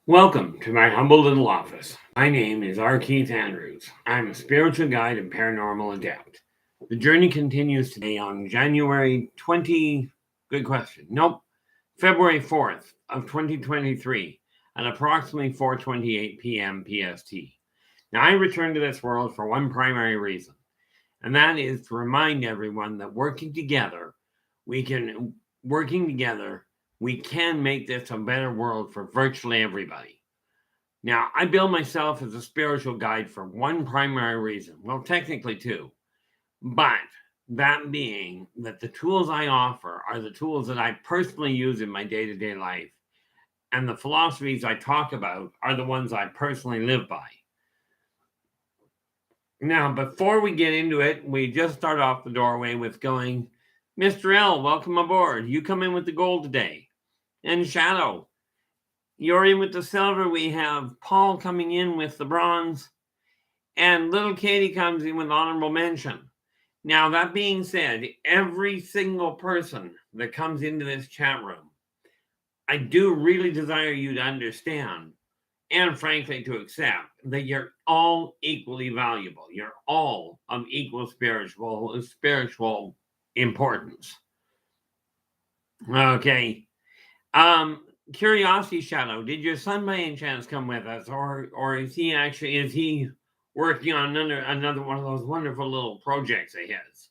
Welcome to my humble little office. My name is R. Keith Andrews. I'm a spiritual guide and paranormal adept. The journey continues today on January 20. Good question. Nope. February 4th of 2023 at approximately 4:28 p.m. PST. Now, I returned to this world for one primary reason, and that is to remind everyone that working together, we can make this a better world for virtually everybody. Now, I bill myself as a spiritual guide for one primary reason. Well, technically two, but that being that the tools I offer are the tools that I personally use in my day-to-day life, and the philosophies I talk about are the ones I personally live by. Now, before we get into it, we just start off the doorway with going, Mr. L, welcome aboard. You come in with the gold today. And Shadow, you're in with the silver. We have Paul coming in with the bronze. And little Katie comes in with honorable mention. Now, that being said, every single person that comes into this chat room, I do really desire you to understand and frankly to accept that you're all equally valuable. You're all of equal spiritual importance. Okay. Curiosity Shadow, did your son by any chance come with us, or is he working on another one of those wonderful little projects of his?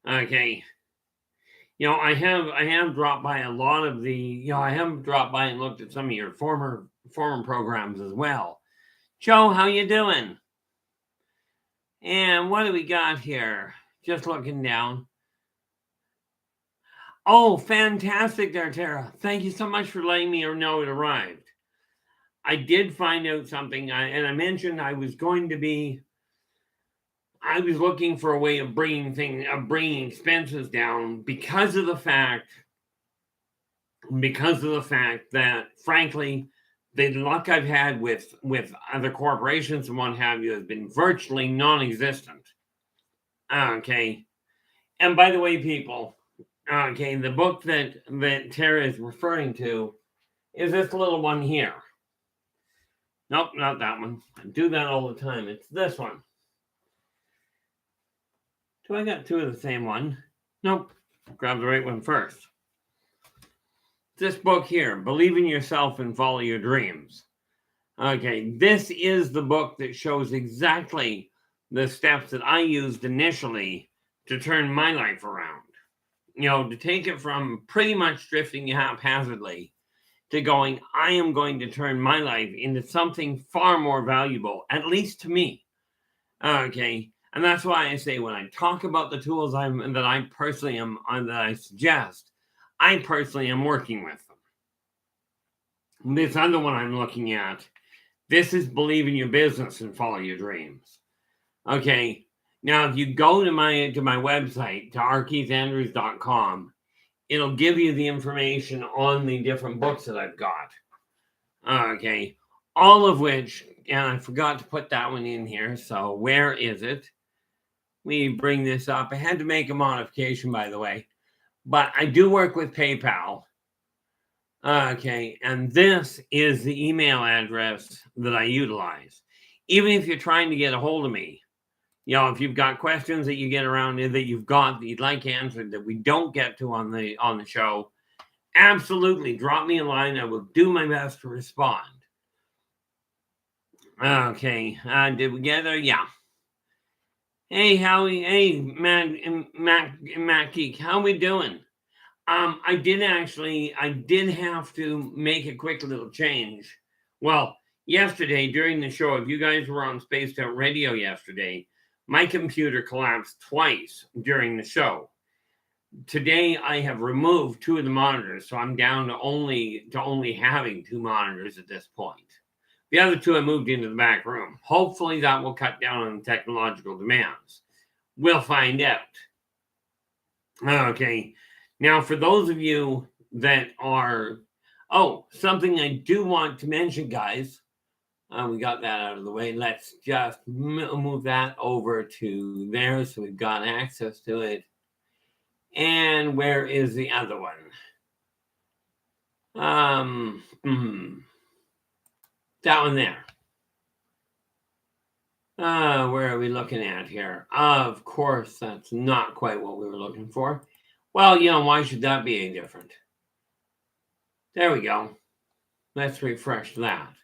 Okay. I have dropped by a lot of I have dropped by and looked at some of your former programs as well. Joe, how you doing? And what do we got here? Just looking down. Oh, fantastic there, Tara. Thank you so much for letting me know it arrived. I did find out something, and I mentioned I was looking for a way of bringing expenses down because of the fact that, frankly, the luck I've had with other corporations and what have you has been virtually non-existent. Okay. And by the way, people, okay, the book that Tara is referring to is this little one here. Nope, not that one. I do that all the time. It's this one. Do I got two of the same one? Nope. Grab the right one first. This book here, Believe in Yourself and Follow Your Dreams. Okay, this is the book that shows exactly the steps that I used initially to turn my life around. To take it from pretty much drifting haphazardly to going, I am going to turn my life into something far more valuable, at least to me. Okay, and that's why I say when I talk about the tools that I suggest, I personally am working with them. This other one I'm looking at, this is Believe in Your Business and Follow Your Dreams. Okay, now if you go to my website, to rkeithandrews.com, it'll give you the information on the different books that I've got. Okay, all of which, and I forgot to put that one in here, so where is it? We bring this up. I had to make a modification, by the way, but I do work with PayPal. Okay, and this is the email address that I utilize. Even if you're trying to get a hold of me, if you've got questions that you get around that you'd like answered that we don't get to on the show, absolutely drop me a line. I will do my best to respond. Okay, did we get there? Yeah. Hey, Howie. Hey, Matt Geek. How we doing? I did have to make a quick little change. Well, yesterday during the show, if you guys were on Spaced Out Radio yesterday, my computer collapsed twice during the show. Today, I have removed two of the monitors, so I'm down to only having two monitors at this point. The other two I moved into the back room. Hopefully, that will cut down on technological demands. We'll find out. Okay. Now, for those of you that are... Oh, something I do want to mention, guys. We got that out of the way. Let's just move that over to there so we've got access to it. And where is the other one? That one there. Where are we looking at here? Of course, that's not quite what we were looking for. Well, why should that be any different? There we go. Let's refresh that.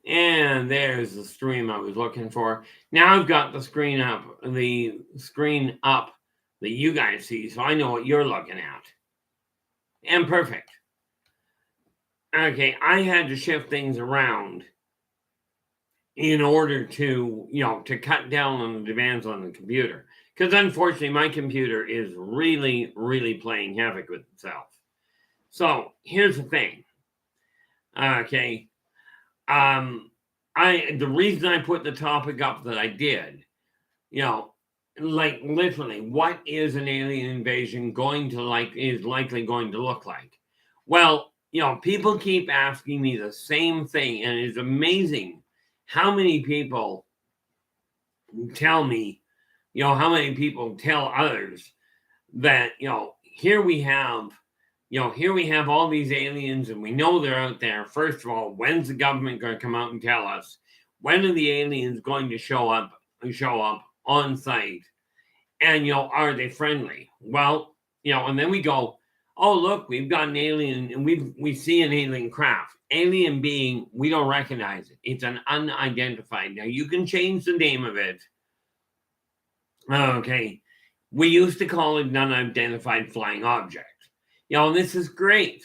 And there's the stream I was looking for. Now I've got the screen up that you guys see, so I know what you're looking at. And perfect. Okay, I had to shift things around in order to, to cut down on the demands on the computer. Because unfortunately, my computer is really, really playing havoc with itself. So here's the thing. Okay. The reason I put the topic up that I did, like literally, what is an alien invasion is likely going to look like? Well, people keep asking me the same thing, and it's amazing how many people tell me, how many people tell others that, here we have all these aliens and we know they're out there. First of all, when's the government going to come out and tell us? When are the aliens going to show up on site? And, are they friendly? Well, and then we go, oh, look, we've got an alien and we see an alien craft. Alien being, we don't recognize it. It's an unidentified. Now, you can change the name of it. Okay. We used to call it an unidentified flying object. And this is great.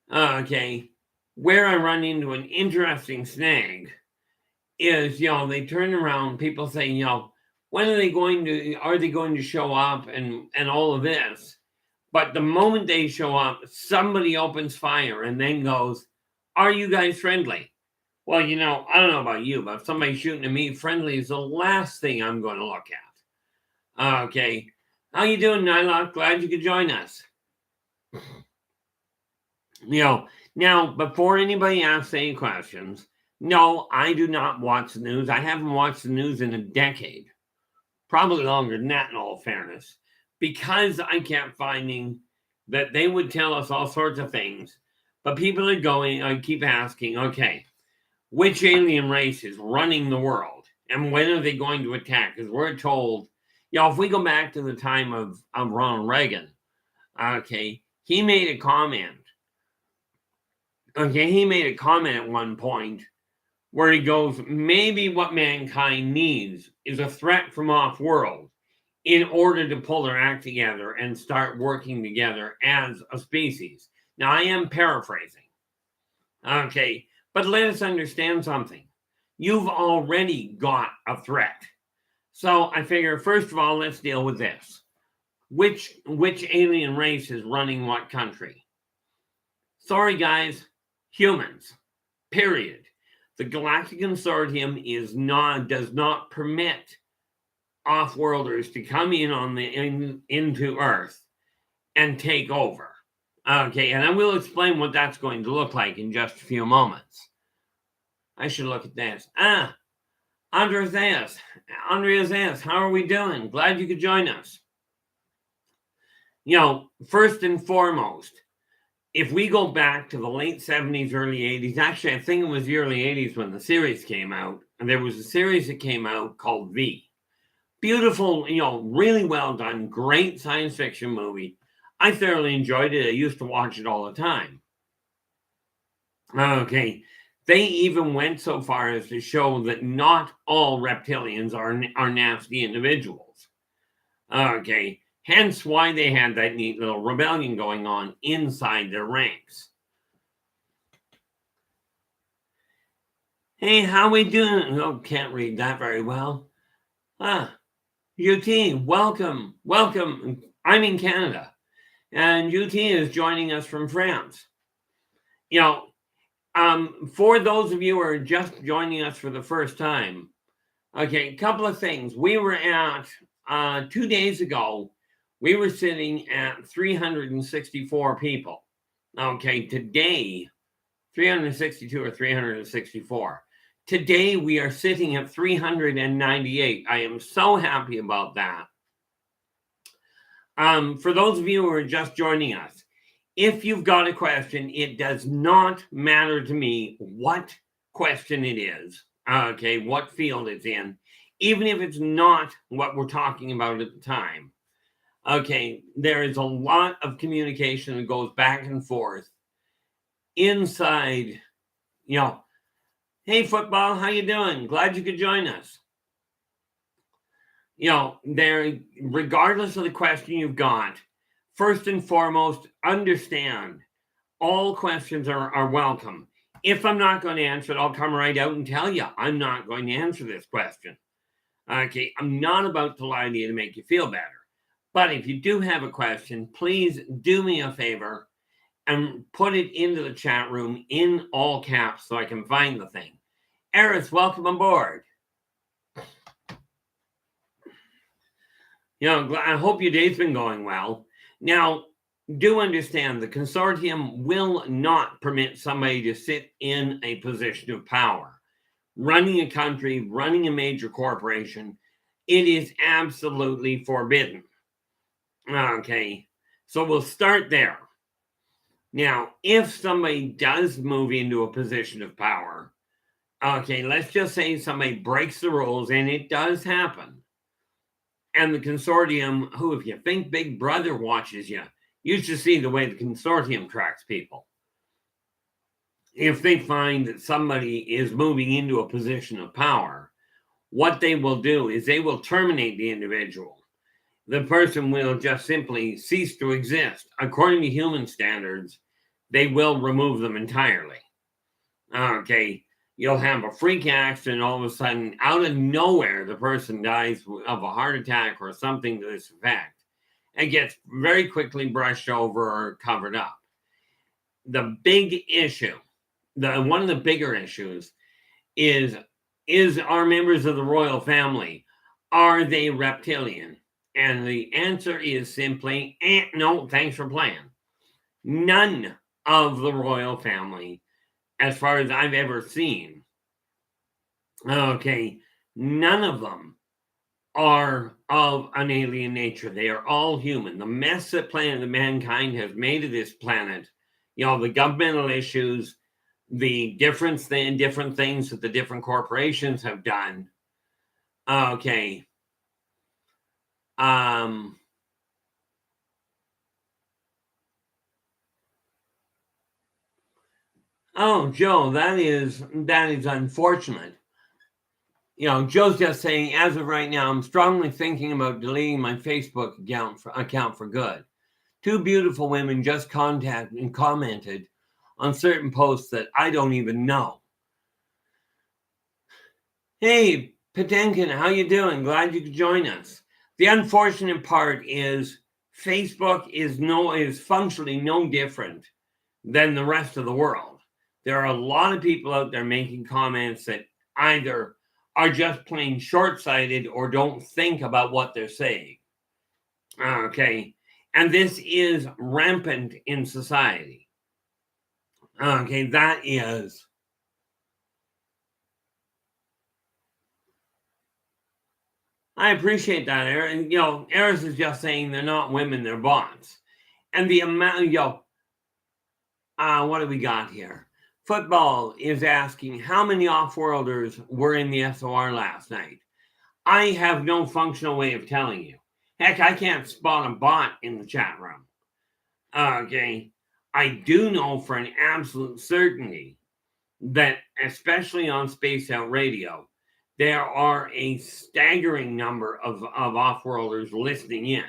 Okay. Where I run into an interesting snag is, they turn around, people say, when are they going to show up and all of this? But the moment they show up, somebody opens fire and then goes, are you guys friendly? Well, I don't know about you, but if somebody's shooting at me, friendly is the last thing I'm going to look at. Okay. How you doing, Nylock? Glad you could join us. Now, before anybody asks any questions, no, I do not watch the news. I haven't watched the news in a decade. Probably longer than that, in all fairness. Because I kept finding that they would tell us all sorts of things. But people are I keep asking, okay, which alien race is running the world? And when are they going to attack? Because we're told, if we go back to the time of Ronald Reagan, okay, he made a comment. Okay, he made a comment at one point where he goes, maybe what mankind needs is a threat from off-world in order to pull their act together and start working together as a species. Now, I am paraphrasing. Okay, but let us understand something. You've already got a threat. So I figure, first of all, let's deal with this. Which alien race is running what country? Sorry, guys, humans, period. The Galactic Consortium does not permit off-worlders to come in into Earth and take over. Okay, and I will explain what that's going to look like in just a few moments. I should look at this. Andreas, how are we doing? Glad you could join us. First and foremost, if we go back to the late 70s, early 80s, actually, I think it was the early 80s when the series came out, and there was a series that came out called V. Beautiful, really well done, great science fiction movie. I thoroughly enjoyed it. I used to watch it all the time. Okay. They even went so far as to show that not all reptilians are nasty individuals. Okay. Hence why they had that neat little rebellion going on inside their ranks. Hey, how we doing? Oh, can't read that very well. UT, welcome. I'm in Canada. And UT is joining us from France. For those of you who are just joining us for the first time, okay, a couple of things. We were at, 2 days ago, we were sitting at 364 people. Okay, today, 362 or 364. Today, we are sitting at 398. I am so happy about that. For those of you who are just joining us, if you've got a question, it does not matter to me what question it is, okay, what field it's in, even if it's not what we're talking about at the time. Okay, there is a lot of communication that goes back and forth inside, hey, football, how you doing? Glad you could join us. There, regardless of the question you've got, first and foremost, understand all questions are welcome. If I'm not going to answer it, I'll come right out and tell you I'm not going to answer this question. Okay, I'm not about to lie to you to make you feel better. But if you do have a question, please do me a favor and put it into the chat room in all caps so I can find the thing. Eris, welcome aboard. I hope your day's been going well. Now, do understand the consortium will not permit somebody to sit in a position of power. Running a country, running a major corporation, it is absolutely forbidden. Okay, so we'll start there. Now, if somebody does move into a position of power, okay, let's just say somebody breaks the rules, and it does happen. And the consortium, who, if you think Big Brother watches you, you should see the way the consortium tracks people. If they find that somebody is moving into a position of power, what they will do is they will terminate the individual. The person will just simply cease to exist. According to human standards, they will remove them entirely. Okay, you'll have a freak accident, all of a sudden, out of nowhere, the person dies of a heart attack or something to this effect. It gets very quickly brushed over or covered up. The big issue, one of the bigger issues is are members of the royal family, are they reptilian? And the answer is simply, no, thanks for playing. None of the royal family, as far as I've ever seen, okay, none of them are of an alien nature. They are all human. The mess that mankind has made of this planet, the governmental issues, the different things that the different corporations have done. Okay. Oh, Joe, that is unfortunate. Joe's just saying, as of right now, I'm strongly thinking about deleting my Facebook account for good. 2 beautiful women just contacted and commented on certain posts that I don't even know. Hey, Patenkin, how you doing? Glad you could join us. The unfortunate part is Facebook is functionally no different than the rest of the world. There are a lot of people out there making comments that either are just plain short-sighted or don't think about what they're saying. Okay. And this is rampant in society. Okay, that is. I appreciate that, Aaron. Eris is just saying they're not women, they're bots. And the amount, what do we got here? Football is asking how many off-worlders were in the SOR last night. I have no functional way of telling you. Heck, I can't spot a bot in the chat room. Okay. I do know for an absolute certainty that, especially on Space Out Radio, there are a staggering number of off-worlders listening in.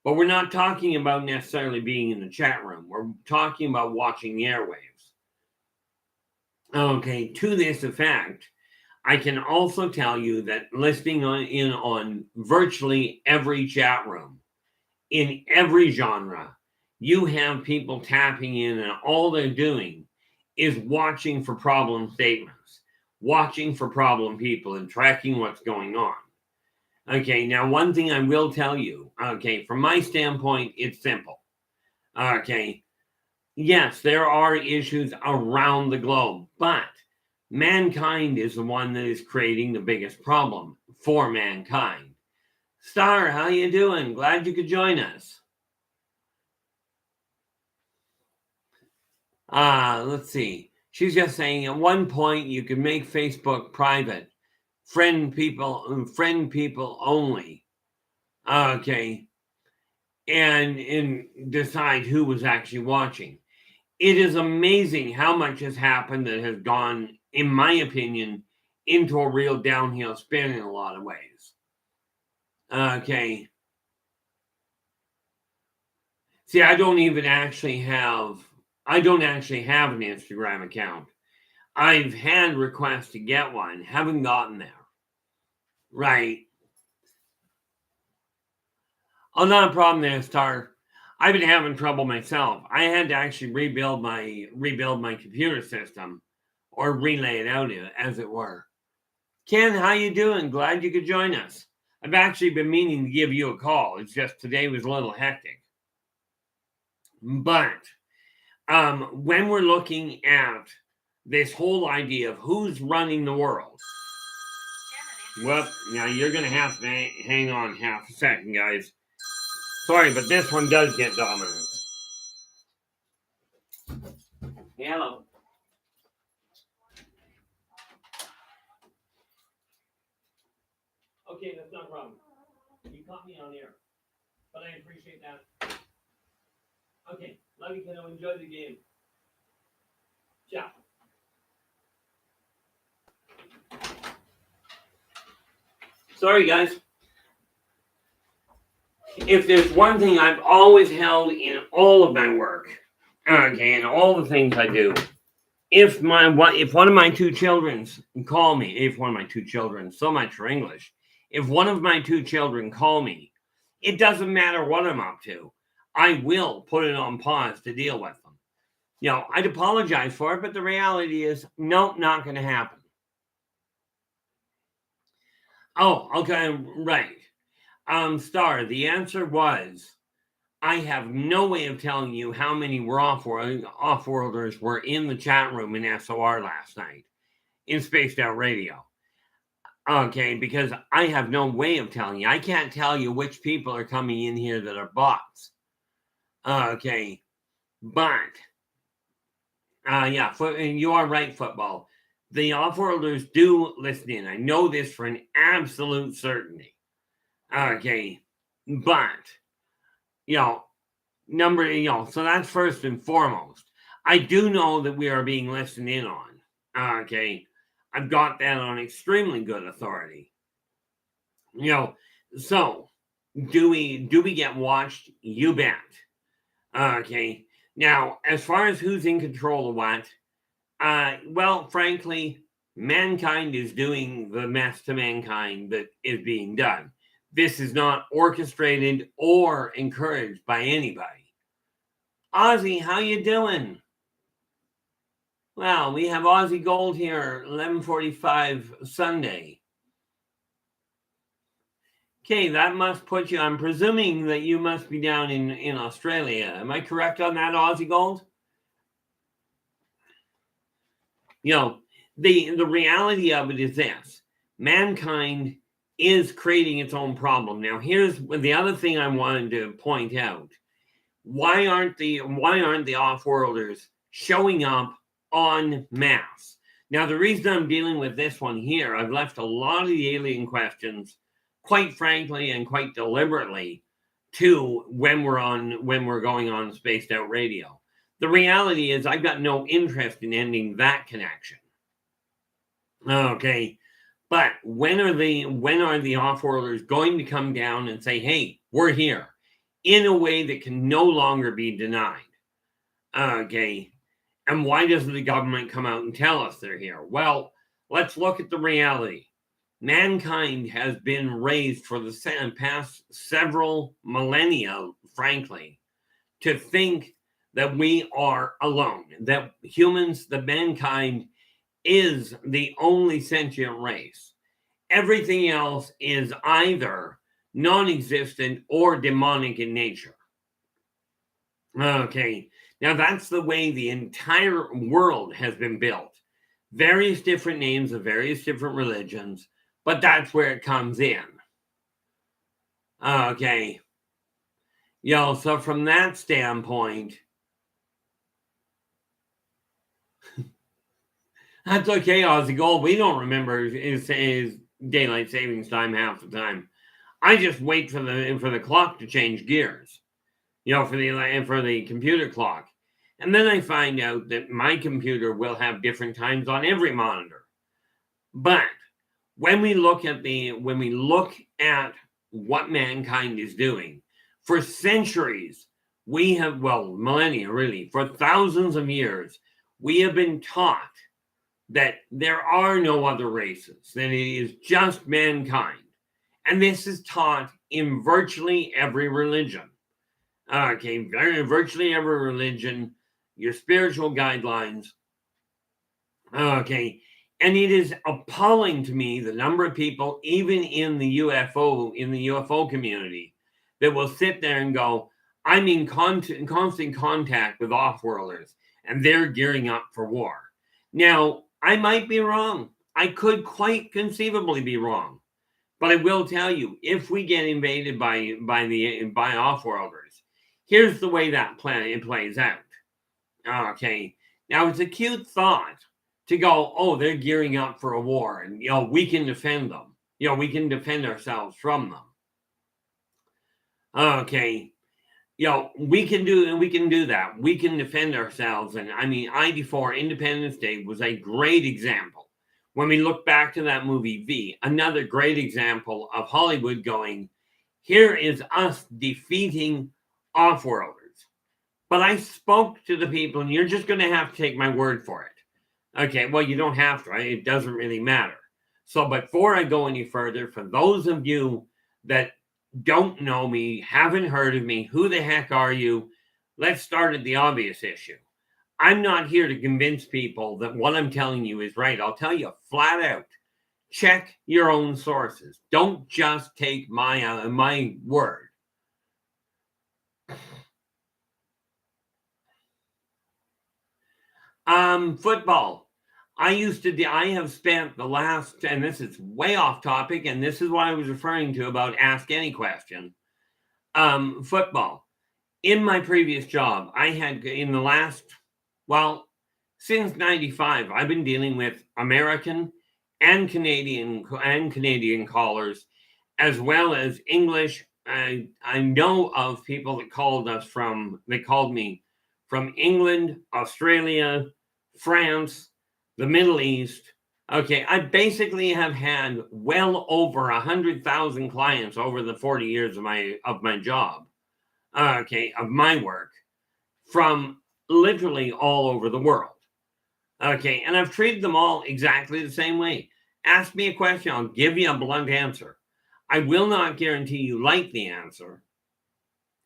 But we're not talking about necessarily being in the chat room. We're talking about watching the airwaves. Okay, to this effect, I can also tell you that listening on virtually every chat room, in every genre, you have people tapping in, and all they're doing is watching for problem statements, watching for problem people, and tracking what's going on. Okay, now one thing I will tell you, okay, from my standpoint, it's simple. Okay, yes, there are issues around the globe, but mankind is the one that is creating the biggest problem for mankind. Star, how you doing? Glad you could join us. Let's see. She's just saying at one point you could make Facebook private, friend people only. Okay. And decide who was actually watching. It is amazing how much has happened that has gone, in my opinion, into a real downhill spin in a lot of ways. Okay. See, I don't actually have an Instagram account. I've had requests to get one, haven't gotten there. Right. Oh, not a problem there, Star. I've been having trouble myself. I had to actually rebuild my computer system, or relay it out, as it were. Ken, how you doing? Glad you could join us. I've actually been meaning to give you a call. It's just today was a little hectic. But when we're looking at this whole idea of who's running the world, well, now you're going to have to hang on half a second, guys. Sorry, but this one does get dominant. Hello. Okay, that's not a problem. You caught me on air, but I appreciate that. Okay, love you, kiddo. Enjoy the game. Ciao. Sorry, guys. If there's one thing I've always held in all of my work, okay, and all the things I do, if one of my two children call me, so much for English, if one of my two children call me, it doesn't matter what I'm up to, I will put it on pause to deal with them. You know, I'd apologize for it, but the reality is, no, not going to happen. Oh, okay, right. Star, the answer was, I have no way of telling you how many were off-worlders were in the chat room in SOR last night in Spaced Out Radio. Okay, because I have no way of telling you. I can't tell you which people are coming in here that are bots. Okay, but yeah, you are right, football. The off-worlders do listen in. I know this for an absolute certainty. Okay, but so that's first and foremost. I do know that we are being listened in on. Okay, I've got that on extremely good authority. So do we get watched? You bet. Okay, now as far as who's in control of what, well, frankly, mankind is doing the mess to mankind that is being done. This is not orchestrated or encouraged by anybody. Ozzy, how you doing? Well, we have Aussie Gold here, 11:45 Sunday. Okay, that must put you, I'm presuming that you must be down in Australia. Am I correct on that, Aussie Gold? The reality of it is this. Mankind is creating its own problem. Now, here's the other thing I wanted to point out. Why aren't the off-worlders showing up en masse? Now, the reason I'm dealing with this one here, I've left a lot of the alien questions, quite frankly and quite deliberately, to when we're going on Spaced Out Radio. The reality is I've got no interest in ending that connection. Okay. But when are the off-worlders going to come down and say, hey, we're here, in a way that can no longer be denied? Okay. And why doesn't the government come out and tell us they're here? Well, let's look at the reality. Mankind has been raised for the past several millennia, frankly, to think that we are alone, that mankind is the only sentient race. Everything else is either non-existent or demonic in nature. Okay, now that's the way the entire world has been built. Various different names of various different religions, but that's where it comes in. Okay. So from that standpoint, That's okay, Aussie Gold. We don't remember is daylight savings time half the time. I just wait for the clock to change gears, for the computer clock, and then I find out that my computer will have different times on every monitor. But when we look at what mankind is doing, for centuries, millennia really, for thousands of years, we have been taught that there are no other races, that it is just mankind. And this is taught in virtually every religion. Virtually every religion, your spiritual guidelines. And it is appalling to me the number of people, even in the UFO community, that will sit there and go, I'm in constant contact with off-worlders, and they're gearing up for war. Now, I might be wrong. I could quite conceivably be wrong. But I will tell you, if we get invaded by off-worlders, here's the way that plays out. Okay. Now, it's a cute thought to go, oh, they're gearing up for a war, and we can defend them. We can defend ourselves from them. Okay. We can do that. We can defend ourselves. And I mean, ID4 Independence Day was a great example. When we look back to that movie V, another great example of Hollywood going, here is us defeating off-worlders. But I spoke to the people, and you're just going to have to take my word for it. Okay, well, you don't have to, right? It doesn't really matter. So before I go any further, for those of you that don't know me, haven't heard of me, who the heck are you? Let's start at the obvious issue. I'm not here to convince people that what I'm telling you is right. I'll tell you flat out, check your own sources. Don't just take my word. Football. I have spent the last, and this is way off topic, and this is what I was referring to about ask any question. Football. In my previous job, I had in the last, since 95, I've been dealing with American and Canadian callers, as well as English. I know of people that called me from England, Australia, France, the Middle East. Okay, I basically have had well over 100,000 clients over the 40 years of my job. Of my work, from literally all over the world. Okay, and I've treated them all exactly the same way. Ask me a question, I'll give you a blunt answer. I will not guarantee you like the answer.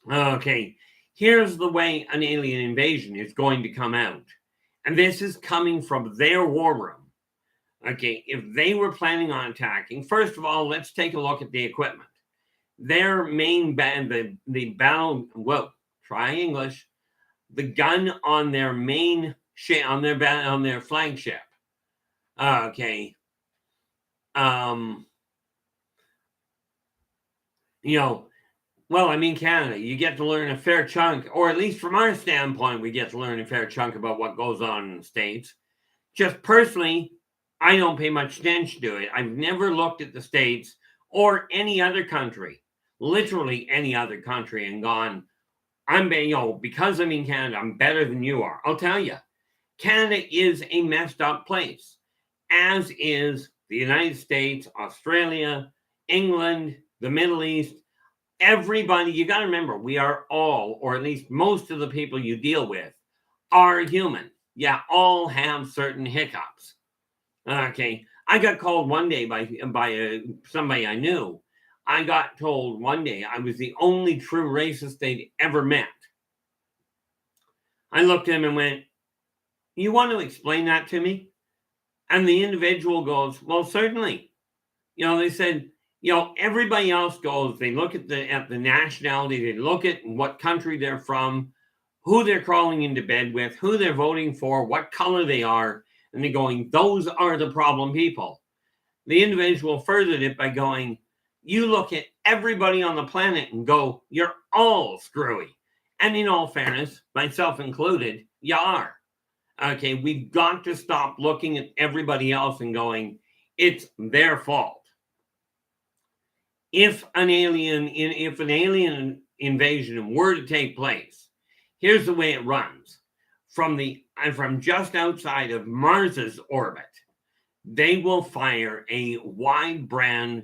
Okay, here's the way an alien invasion is going to come out. And this is coming from their war room. Okay, if they were planning on attacking, first of all, let's take a look at the equipment. Their main try English. The gun on their main on their flagship. Okay. Canada, you get to learn a fair chunk, or at least from our standpoint, we get to learn a fair chunk about what goes on in the States. Just personally, I don't pay much attention to it. I've never looked at the States or any other country, literally any other country, and gone, because I'm in Canada, I'm better than you are. I'll tell you, Canada is a messed up place, as is the United States, Australia, England, the Middle East. Everybody, you got to remember, we are all, or at least most of the people you deal with, are human. Yeah, all have certain hiccups. Okay, I got called one day by somebody I knew. I got told one day I was the only true racist they'd ever met. I looked at him and went, "You want to explain that to me?" And the individual goes, "Well, certainly." They said, everybody else goes, they look at the nationality, they look at what country they're from, who they're crawling into bed with, who they're voting for, what color they are, and they're going, those are the problem people. The individual furthered it by going, you look at everybody on the planet and go, you're all screwy. And in all fairness, myself included, you are. Okay, we've got to stop looking at everybody else and going, it's their fault. If an alien invasion were to take place, here's the way it runs. From just outside of Mars's orbit, they will fire a wide band,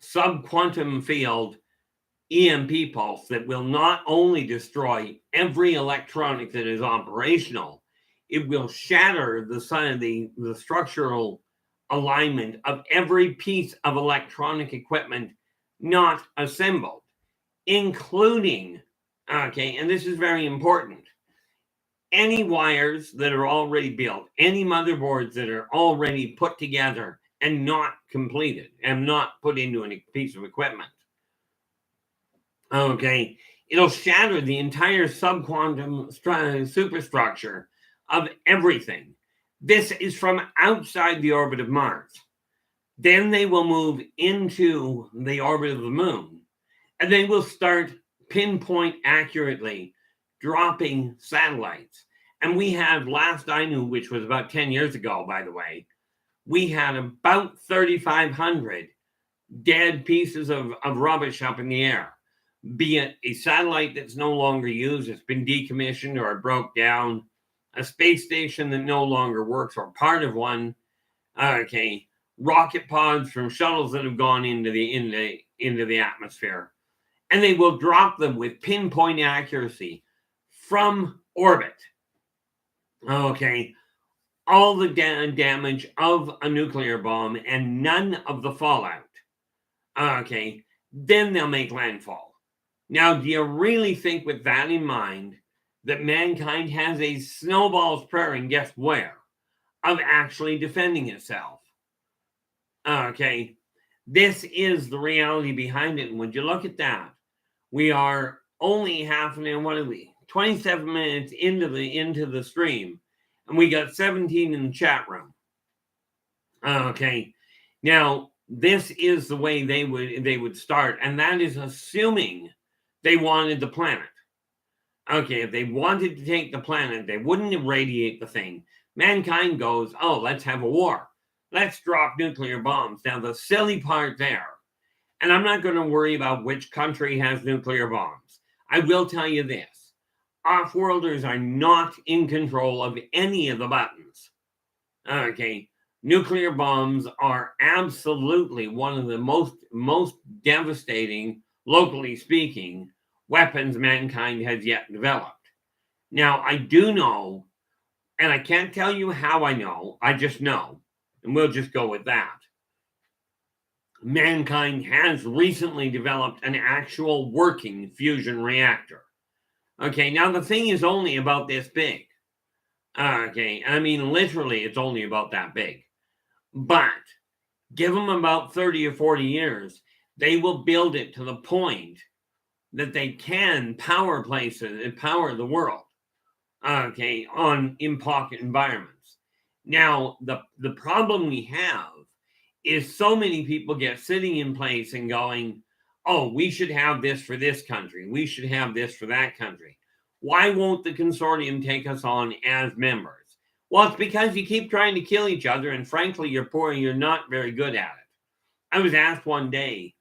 subquantum field EMP pulse that will not only destroy every electronic that is operational, it will shatter the structural alignment of every piece of electronic equipment not assembled, including, and this is very important, any wires that are already built, any motherboards that are already put together and not completed and not put into a piece of equipment. Okay, it'll shatter the entire subquantum superstructure of everything. This is from outside the orbit of Mars. Then they will move into the orbit of the moon, and they will start pinpoint accurately dropping satellites. And we had, last I knew, which was about 10 years ago, by the way, we had about 3,500 dead pieces of rubbish up in the air. Be it a satellite that's no longer used, it's been decommissioned or it broke down, a space station that no longer works or part of one, rocket pods from shuttles that have gone into the atmosphere, and they will drop them with pinpoint accuracy from orbit. All the damage of a nuclear bomb and none of the fallout. Then they'll make landfall. Now, do you really think, with that in mind, that mankind has a snowball's prayer, and guess where, of actually defending itself? This is the reality behind it. And when you look at that, we are only 27 minutes into the stream, and we got 17 in the chat room. Now this is the way they would start, and that is assuming they wanted the planet. If they wanted to take the planet, they wouldn't irradiate the thing. Mankind goes, oh, let's have a war. Let's drop nuclear bombs. Now, the silly part there, and I'm not going to worry about which country has nuclear bombs. I will tell you this. Off-worlders are not in control of any of the buttons. Nuclear bombs are absolutely one of the most devastating, locally speaking, weapons mankind has yet developed. Now, I do know, and I can't tell you how I know, I just know, and we'll just go with that. Mankind has recently developed an actual working fusion reactor. Now the thing is only about this big. I mean, literally, it's only about that big. But give them about 30 or 40 years, they will build it to the point that they can power places and power the world, in pocket environments. Now, the problem we have is so many people get sitting in place and going, oh, we should have this for this country. We should have this for that country. Why won't the consortium take us on as members? Well, it's because you keep trying to kill each other, and frankly, you're not very good at it. I was asked one day,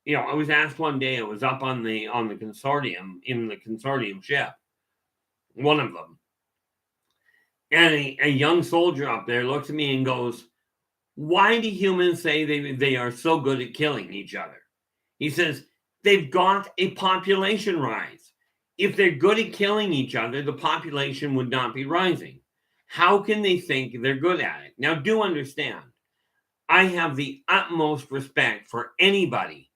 I was up on the consortium, in the consortium ship, one of them. And a young soldier up there looks at me and goes, why do humans say they are so good at killing each other? He says, they've got a population rise. If they're good at killing each other, the population would not be rising. How can they think they're good at it? Now, do understand, I have the utmost respect for anybody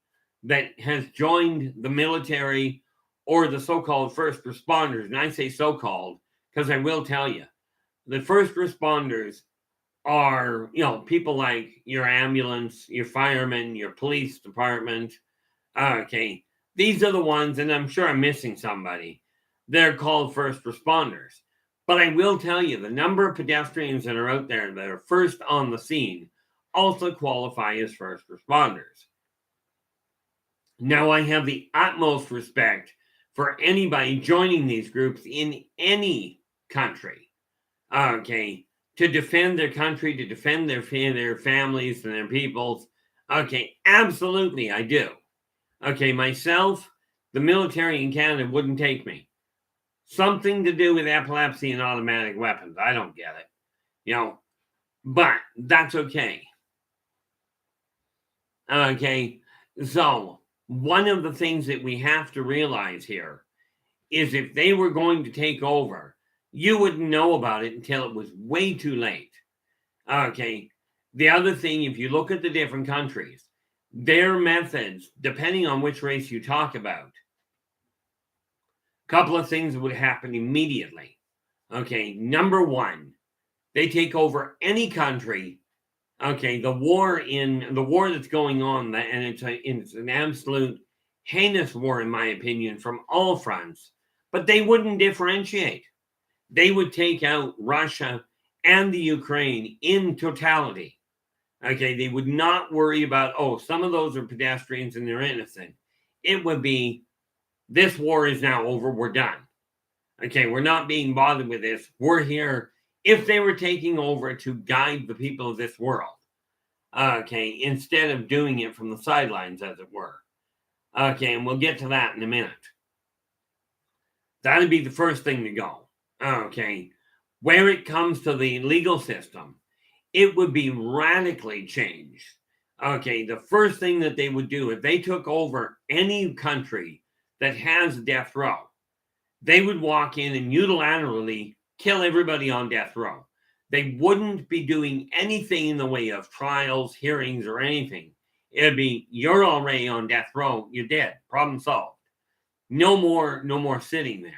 that has joined the military or the so-called first responders. And I say so-called because I will tell you, the first responders are, people like your ambulance, your firemen, your police department. These are the ones, and I'm sure I'm missing somebody. They're called first responders. But I will tell you, the number of pedestrians that are out there that are first on the scene also qualify as first responders. Now, I have the utmost respect for anybody joining these groups in any country, okay, to defend their country, to defend their families and their peoples. Okay, absolutely, I do. Okay, myself, the military in Canada wouldn't take me. Something to do with epilepsy and automatic weapons. I don't get it, you know, but that's okay. Okay, so one of the things that we have to realize here is if they were going to take over, you wouldn't know about it until it was way too late. Okay, the other thing, if you look at the different countries, their methods, depending on which race you talk about, a couple of things would happen immediately. Okay, number one, they take over any country. Okay, the war that's going on, and it's an absolute heinous war, in my opinion, from all fronts. But they wouldn't differentiate. They would take out Russia and the Ukraine in totality. Okay, they would not worry about, oh, some of those are pedestrians and they're innocent. It would be, this war is now over, we're done. Okay, we're not being bothered with this. We're here. If they were taking over to guide the people of this world, okay, instead of doing it from the sidelines, as it were. Okay, and we'll get to that in a minute. That'd be the first thing to go. Okay, where it comes to the legal system, it would be radically changed. Okay, the first thing that they would do if they took over any country that has death row, they would walk in and unilaterally kill everybody on death row. They wouldn't be doing anything in the way of trials, hearings, or anything. It'd be, you're already on death row, you're dead, problem solved. No more sitting there.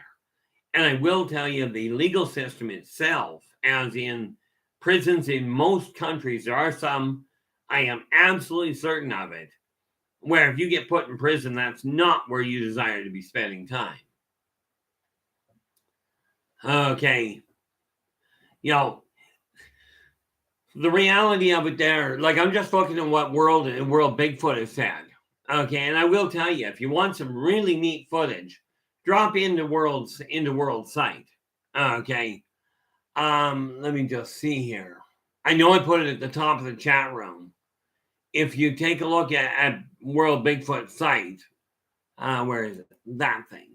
And I will tell you, the legal system itself, as in prisons in most countries, there are some, I am absolutely certain of it, where if you get put in prison, that's not where you desire to be spending time. Okay. You know, the reality of it there, like I'm just looking at what World Bigfoot has said. Okay, and I will tell you, if you want some really neat footage, drop into World's site. Okay. Let me just see here. I know I put it at the top of the chat room. If you take a look at World Bigfoot site, where is it? That thing.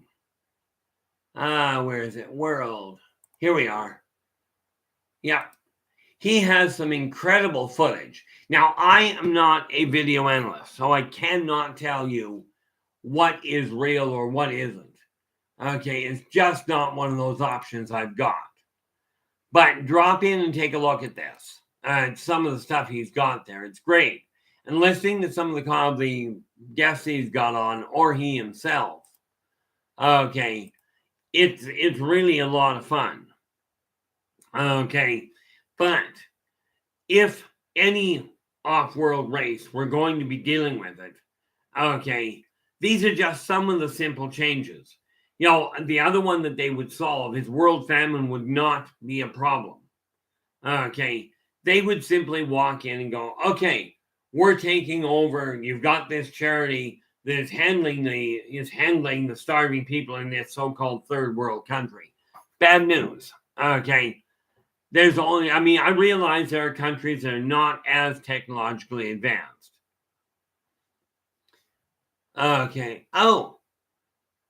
Where is it? World. Here we are. Yeah. He has some incredible footage. Now, I am not a video analyst, so I cannot tell you what is real or what isn't. Okay, it's just not one of those options I've got. But drop in and take a look at this. Some of the stuff he's got there. It's great. And listening to some of the guests he's got on, or he himself. Okay, it's really a lot of fun. Okay, but if any off-world race were going to be dealing with it, okay, these are just some of the simple changes. You know, the other one that they would solve is world famine would not be a problem. Okay, they would simply walk in and go, okay, we're taking over. You've got this charity that is handling the starving people in this so-called third world country. Bad news. Okay, there's only, I mean, I realize there are countries that are not as technologically advanced. Okay. Oh.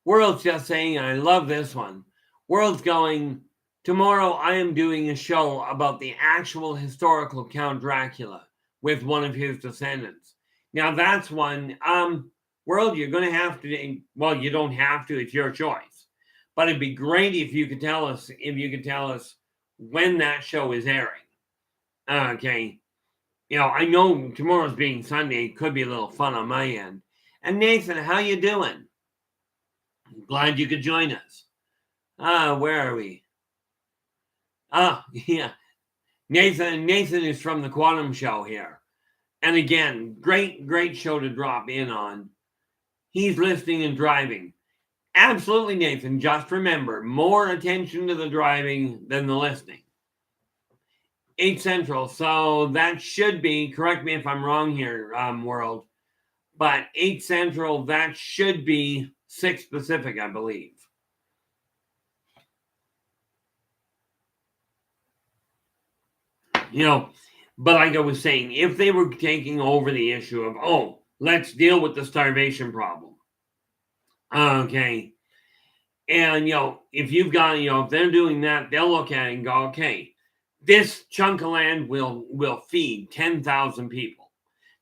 World's just saying, and I love this one. World's going, tomorrow I am doing a show about the actual historical Count Dracula with one of his descendants. Now that's one, World, you're going to have to, well, you don't have to, it's your choice. But it'd be great if you could tell us, when that show is airing. Okay. You know, I know tomorrow's being Sunday, it could be a little fun on my end. And Nathan, how you doing? Glad you could join us. Where are we? Yeah. Nathan is from the Quantum Show here. And again, great show to drop in on. He's listening and driving. Absolutely, Nathan. Just remember, more attention to the driving than the listening. 8 Central. So that should be, correct me if I'm wrong here, World. But 8 Central, that should be 6 Pacific, I believe. But like I was saying, if they were taking over the issue of, oh, let's deal with the starvation problem. Okay. And, if you've got, if they're doing that, they'll look at it and go, okay, this chunk of land will feed 10,000 people.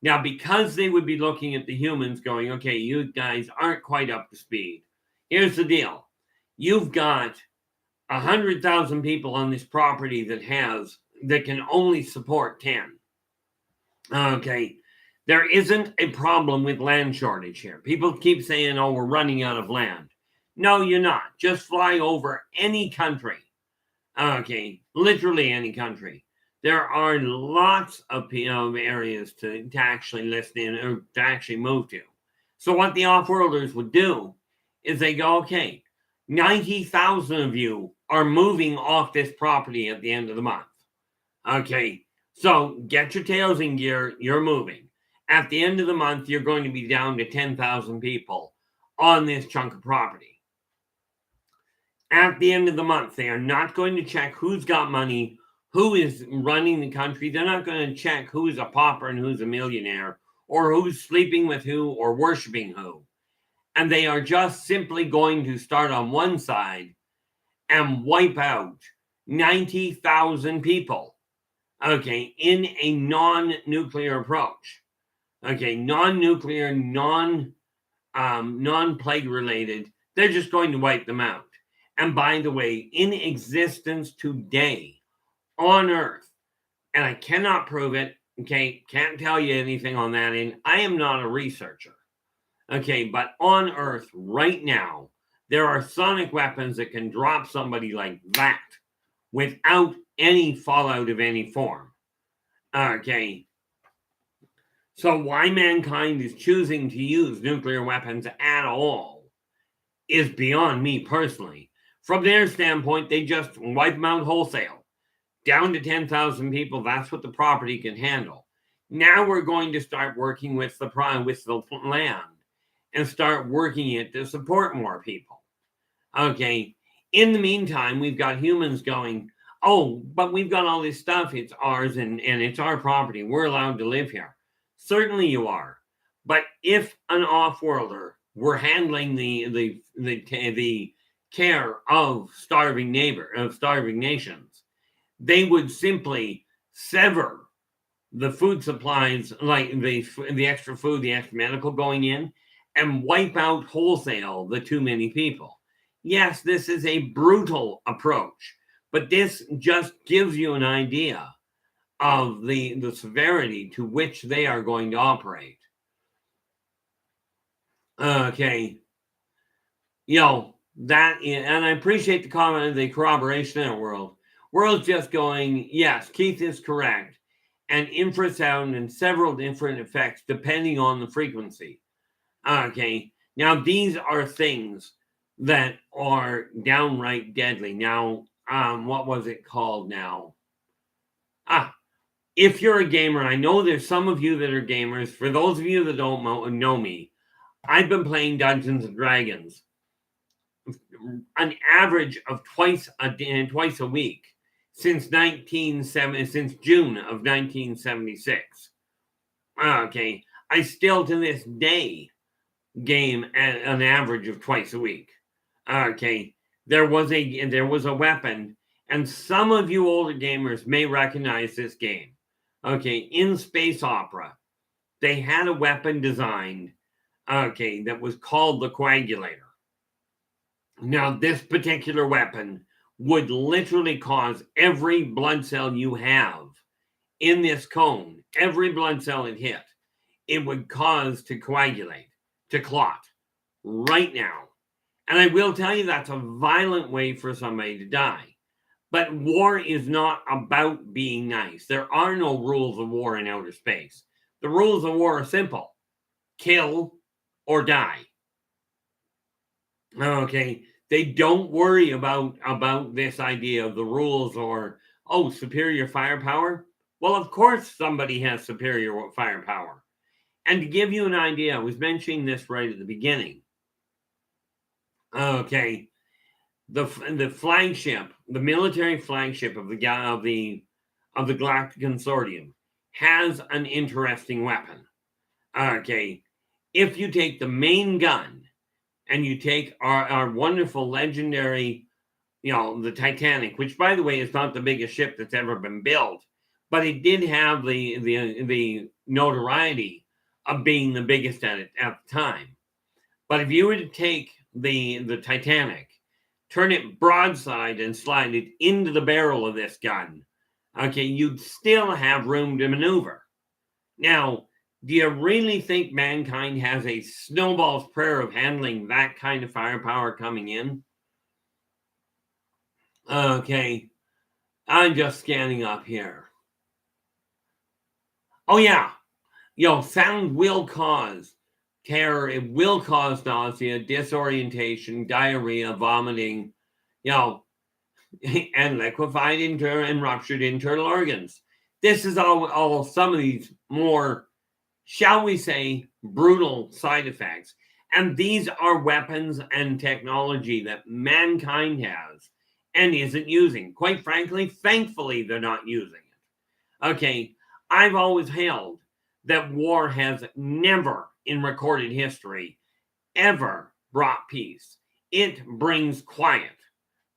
Now, because they would be looking at the humans going, okay, you guys aren't quite up to speed. Here's the deal. You've got 100,000 people on this property that can only support 10. Okay. There isn't a problem with land shortage here. People keep saying, oh, we're running out of land. No, you're not. Just fly over any country. Okay. Literally any country. There are lots of areas to actually list in or to actually move to. So what the off-worlders would do is they go, okay, 90,000 of you are moving off this property at the end of the month. Okay, so get your tails in gear, you're moving. At the end of the month, you're going to be down to 10,000 people on this chunk of property. At the end of the month, they are not going to check who's got money, who is running the country. They're not going to check who's a pauper and who's a millionaire, or who's sleeping with who or worshiping who. And they are just simply going to start on one side and wipe out 90,000 people. Okay, in a non-nuclear approach. Okay, non-nuclear, non-plague related. They're just going to wipe them out. And by the way, in existence today on Earth, and I cannot prove it, okay, can't tell you anything on that, and I am not a researcher. Okay, but on Earth right now, there are sonic weapons that can drop somebody like that without any fallout of any form. Okay. So why mankind is choosing to use nuclear weapons at all is beyond me personally. From their standpoint, they just wipe them out wholesale. Down to 10,000 people, that's what the property can handle. Now we're going to start working with the land and start working it to support more people. Okay. In the meantime, we've got humans going, oh, but we've got all this stuff. It's ours and it's our property. We're allowed to live here. Certainly you are. But if an off-worlder were handling the care of starving nations, they would simply sever the food supplies, like the extra food, the extra medical going in, and wipe out wholesale the too many people. Yes, this is a brutal approach, but this just gives you an idea of the severity to which they are going to operate. Okay. That, and I appreciate the comment, the corroboration there, World's just going, yes, Keith is correct. And infrasound and several different effects depending on the frequency. Okay. Now, these are things that are downright deadly. Now, what was it called now? If you're a gamer, I know there's some of you that are gamers. For those of you that don't know me, I've been playing Dungeons and Dragons an average of twice a week since since June of 1976. Okay, I still to this day game at an average of twice a week. Okay, there was a weapon, and some of you older gamers may recognize this game. Okay, in Space Opera, they had a weapon designed, okay, that was called the Coagulator. Now, this particular weapon would literally cause every blood cell you have in this cone, every blood cell it hit, it would cause to coagulate, to clot, right now. And I will tell you that's a violent way for somebody to die. But war is not about being nice. There are no rules of war in outer space. The rules of war are simple. Kill or die. Okay. They don't worry about this idea of the rules or, oh, superior firepower. Well, of course somebody has superior firepower. And to give you an idea, I was mentioning this right at the beginning. Okay, the flagship, the military flagship of the Galactic Consortium has an interesting weapon. Okay, if you take the main gun and you take our wonderful legendary, the Titanic, which by the way is not the biggest ship that's ever been built, but it did have the notoriety of being the biggest at the time. But if you were to take the Titanic, turn it broadside and slide it into the barrel of this gun, okay, you'd still have room to maneuver. Now, do you really think mankind has a snowball's prayer of handling that kind of firepower coming in? Okay, I'm just scanning up here. Oh yeah, sound will cause terror. It will cause nausea, disorientation, diarrhea, vomiting, and liquefied and ruptured internal organs. This is all some of these more, shall we say, brutal side effects. And these are weapons and technology that mankind has and isn't using. Quite frankly, thankfully, they're not using it. Okay, I've always held that war has never in recorded history ever brought peace. It brings quiet,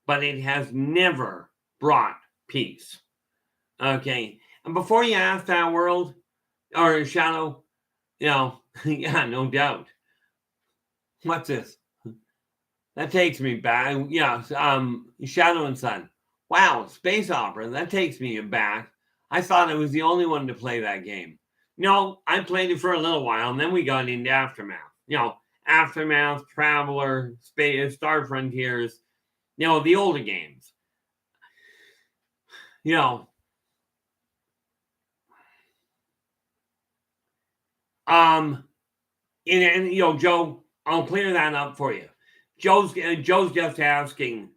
but it has never brought peace. Okay, and before you ask that, world or Shadow, yeah, no doubt. What's this? That takes me back. Yeah, Shadow and Sun. Wow, space opera. That takes me back. I thought I was the only one to play that game. No, I played it for a little while, and then we got into Aftermath. Aftermath, Traveler, Space, Star Frontiers. The older games. Joe, I'll clear that up for you. Joe's just asking,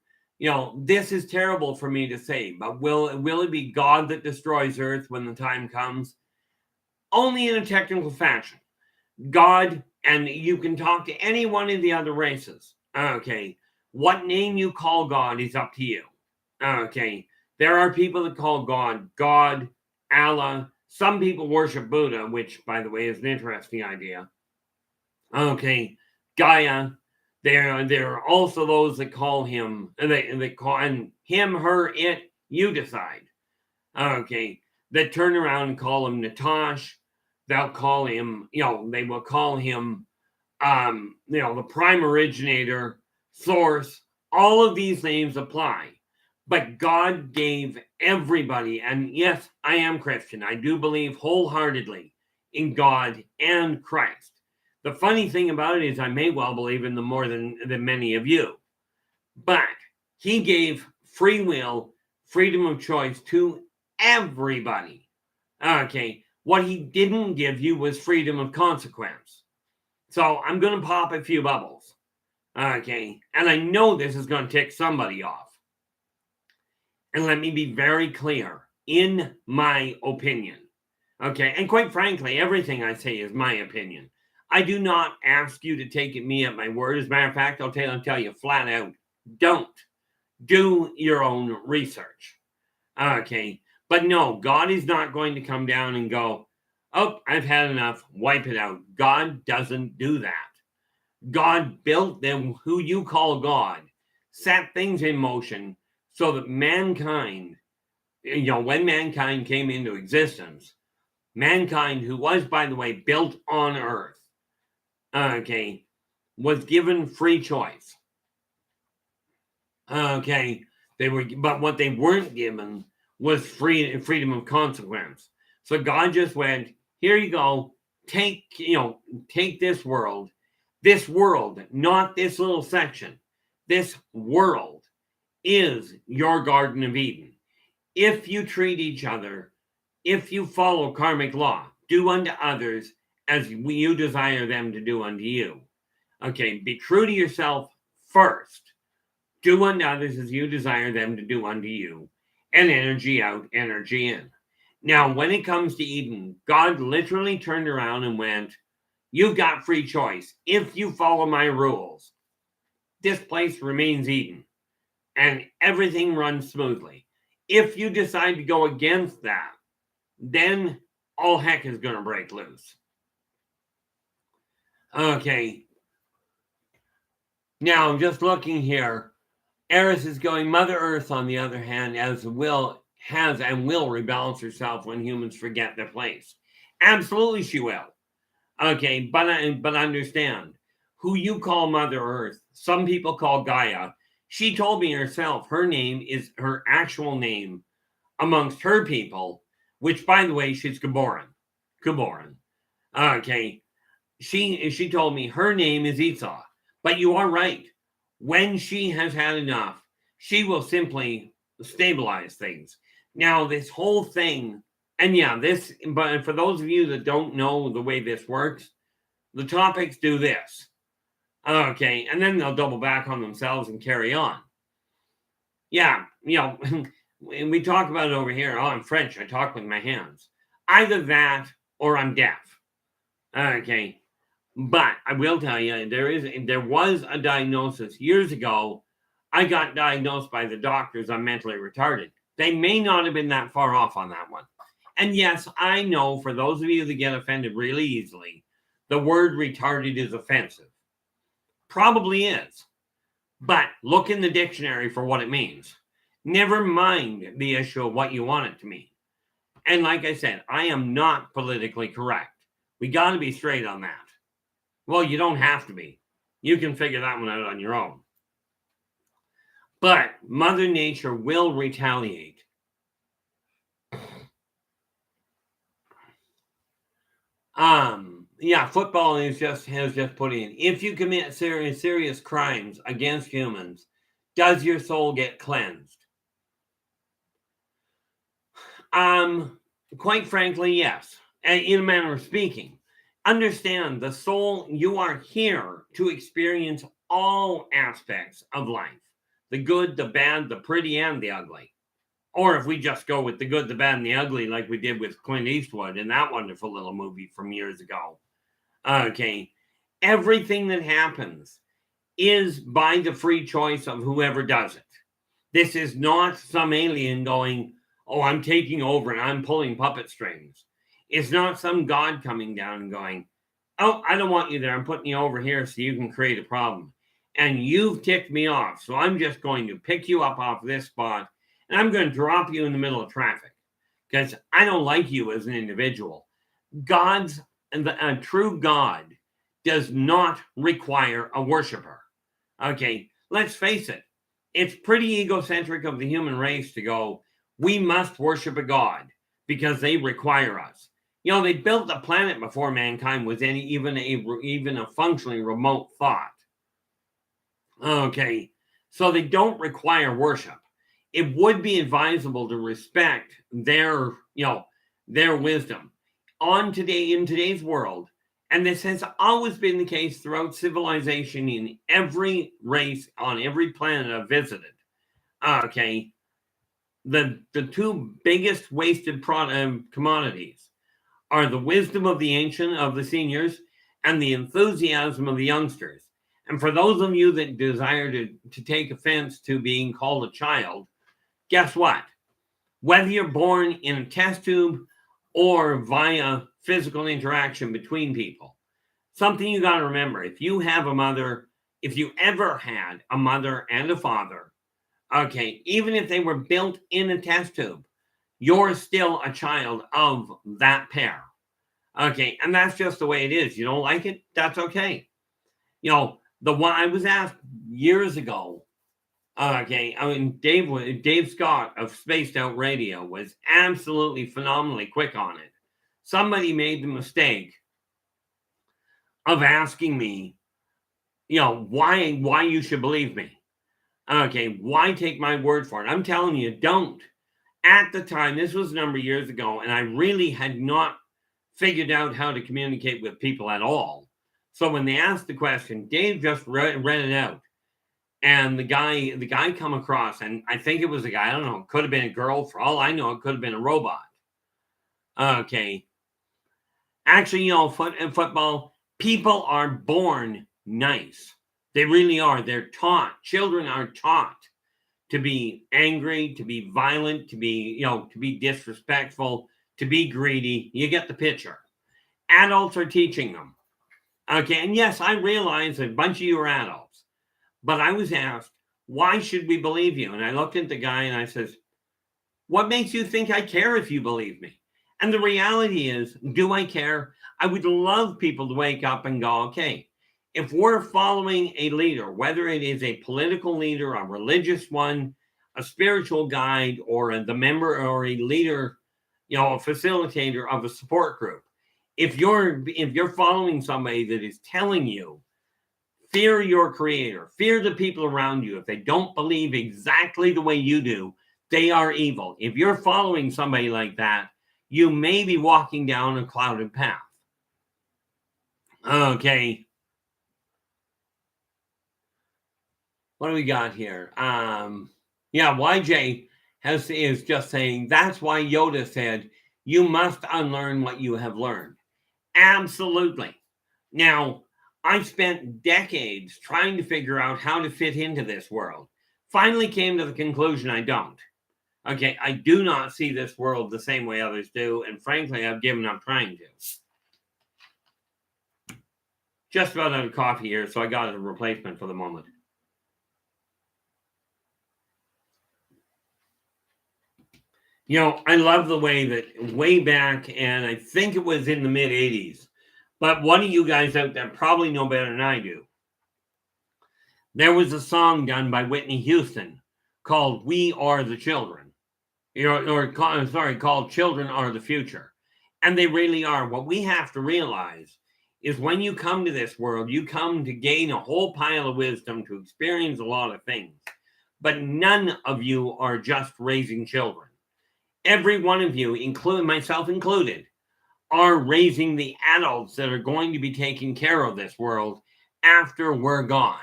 this is terrible for me to say, but will it be God that destroys Earth when the time comes? Only in a technical fashion. God, and you can talk to any one of the other races. Okay. What name you call God is up to you. Okay. There are people that call God, Allah. Some people worship Buddha, which, by the way, is an interesting idea. Okay. Gaia. There are also those that call him, they call him, her, it, you decide. Okay. That turn around and call him Natosh. They'll call him, they will call him, the prime originator, source. All of these names apply. But God gave everybody, and yes, I am Christian. I do believe wholeheartedly in God and Christ. The funny thing about it is I may well believe in them more than many of you. But he gave free will, freedom of choice to everybody. Okay. What he didn't give you was freedom of consequence. So I'm going to pop a few bubbles. Okay. And I know this is going to tick somebody off. And let me be very clear, in my opinion. Okay. And quite frankly, everything I say is my opinion. I do not ask you to take me at my word. As a matter of fact, I'll tell you flat out, don't. Do your own research. Okay. But no, God is not going to come down and go, oh, I've had enough, wipe it out. God doesn't do that. God built them, who you call God, set things in motion so that mankind, when mankind came into existence, mankind, who was, by the way, built on earth, okay, was given free choice. Okay, but what they weren't given was freedom of consequence. So God just went, here you go, take this world, not this little section. This world is your Garden of Eden. If you treat each other, if you follow karmic law, do unto others as you desire them to do unto you. Okay, be true to yourself first. Do unto others as you desire them to do unto you. And energy out, energy in. Now, when it comes to Eden, God literally turned around and went, you've got free choice if you follow my rules. this place remains Eden and everything runs smoothly. If you decide to go against that, then all heck is going to break loose. Okay. Now, I'm just looking here. Eris is going, Mother Earth, on the other hand, has and will rebalance herself when humans forget their place. Absolutely, she will. Okay, but understand, who you call Mother Earth, some people call Gaia. She told me herself her name is her actual name amongst her people, which, by the way, she's Gaboran. Okay, she told me her name is Esau. But you are right. When she has had enough, she will simply stabilize things. Now, this whole thing, and yeah, but for those of you that don't know the way this works, the topics do this. Okay, and then they'll double back on themselves and carry on. Yeah, we talk about it over here. Oh, I'm French. I talk with my hands. Either that or I'm deaf. Okay. But I will tell you, there was a diagnosis years ago. I got diagnosed by the doctors I'm mentally retarded. They may not have been that far off on that one. And yes, I know for those of you that get offended really easily, the word retarded is offensive. Probably is. But look in the dictionary for what it means. Never mind the issue of what you want it to mean. And like I said, I am not politically correct. We got to be straight on that. Well, you don't have to be. You can figure that one out on your own. But Mother Nature will retaliate. Yeah, football has just put in. If you commit serious crimes against humans, does your soul get cleansed? Quite frankly, yes. In a manner of speaking. Understand the soul, you are here to experience all aspects of life. The good, the bad, the pretty, and the ugly. Or if we just go with the good, the bad, and the ugly, like we did with Clint Eastwood in that wonderful little movie from years ago. Okay. Everything that happens is by the free choice of whoever does it. This is not some alien going, oh, I'm taking over and I'm pulling puppet strings. It's not some God coming down and going, oh, I don't want you there. I'm putting you over here so you can create a problem. And you've ticked me off. So I'm just going to pick you up off this spot and I'm going to drop you in the middle of traffic because I don't like you as an individual. A true God does not require a worshiper. Okay, let's face it. It's pretty egocentric of the human race to go, we must worship a God because they require us. They built the planet before mankind was even a functionally remote thought. Okay, so they don't require worship. It would be advisable to respect their wisdom. In today's world, and this has always been the case throughout civilization in every race on every planet I've visited. Okay, the two biggest wasted commodities are the wisdom of the ancient, of the seniors, and the enthusiasm of the youngsters. And for those of you that desire to take offense to being called a child, guess what? Whether you're born in a test tube or via physical interaction between people, something you got to remember, if you ever had a mother and a father, okay, even if they were built in a test tube, you're still a child of that pair. Okay, and that's just the way it is. You don't like it? That's okay. The one I was asked years ago, okay, I mean, Dave Scott of Spaced Out Radio was absolutely phenomenally quick on it. Somebody made the mistake of asking me, why you should believe me. Okay, why take my word for it? I'm telling you, don't. At the time, this was a number of years ago, and I really had not figured out how to communicate with people at all. So when they asked the question, Dave just read it out. And the guy come across, and I think it was a guy, I don't know, it could have been a girl. For all I know, it could have been a robot. Okay. Actually, football, people are born nice. They really are. They're taught. Children are taught to be angry, to be violent, to be, to be disrespectful, to be greedy. You get the picture. Adults are teaching them. Okay, and yes, I realize a bunch of you are adults, but I was asked, why should we believe you? And I looked at the guy and I says, what makes you think I care if you believe me? And the reality is, do I care? I would love people to wake up and go, okay, if we're following a leader, whether it is a political leader, a religious one, a spiritual guide, or the member or a leader, a facilitator of a support group, if you're following somebody that is telling you, fear your creator, fear the people around you, if they don't believe exactly the way you do, they are evil. If you're following somebody like that, you may be walking down a clouded path. Okay. What do we got here? YJ is just saying, that's why Yoda said, you must unlearn what you have learned. Absolutely. Now, I spent decades trying to figure out how to fit into this world. Finally came to the conclusion I don't. Okay, I do not see this world the same way others do, and frankly, I've given up trying to. Just about out of coffee here, so I got a replacement for the moment. I love the way that way back, and I think it was in the mid-'80s, but one of you guys out there probably know better than I do. There was a song done by Whitney Houston called We Are the Children. Called Children Are the Future. And they really are. What we have to realize is when you come to this world, you come to gain a whole pile of wisdom, to experience a lot of things. But none of you are just raising children. Every one of you, including myself included, are raising the adults that are going to be taking care of this world after we're gone.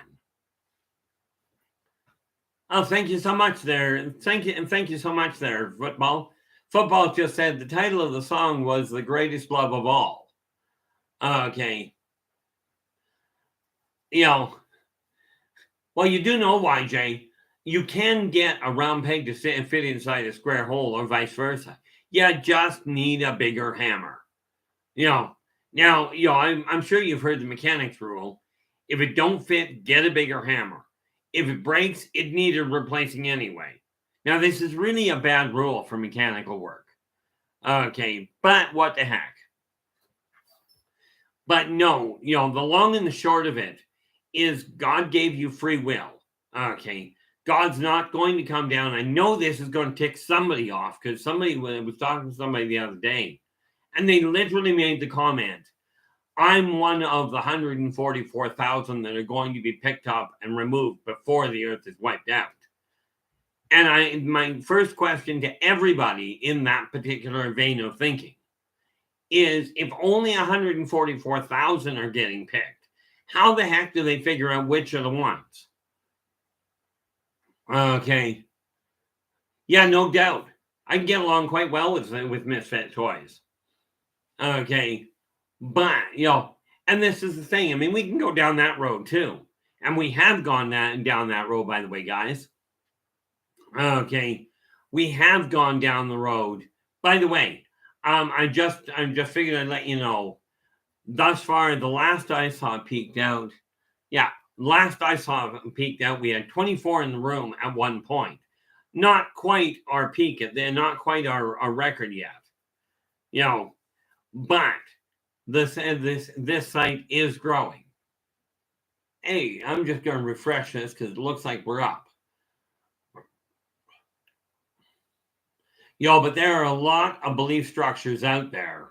Oh, thank you so much there. Thank you so much there, Football. Football just said the title of the song was The Greatest Love of All. Okay. Well, you do know, YJ, you can get a round peg to fit inside a square hole, or vice versa. You just need a bigger hammer. Now, I'm sure you've heard the mechanics rule. If it don't fit, get a bigger hammer. If it breaks, it needed replacing anyway. Now, this is really a bad rule for mechanical work. Okay, but what the heck? But no, the long and the short of it is God gave you free will. Okay, God's not going to come down. I know this is going to tick somebody off, because somebody was talking to somebody the other day, and they literally made the comment, I'm one of the 144,000 that are going to be picked up and removed before the earth is wiped out. And my first question to everybody in that particular vein of thinking is, if only 144,000 are getting picked, how the heck do they figure out which are the ones? Okay. Yeah, no doubt. I can get along quite well with Misfit Toys. Okay. But, and this is the thing. I mean, we can go down that road too. And we have gone down that road, by the way, guys. Okay. We have gone down the road. By the way, I'm just figured I'd let you know. Thus far, the last I saw peaked out. Yeah, last I saw peaked out, we had 24 in the room at one point. Not quite our peak. They're not quite our record yet. But this site is growing. Hey, I'm just going to refresh this because it looks like we're up. But there are a lot of belief structures out there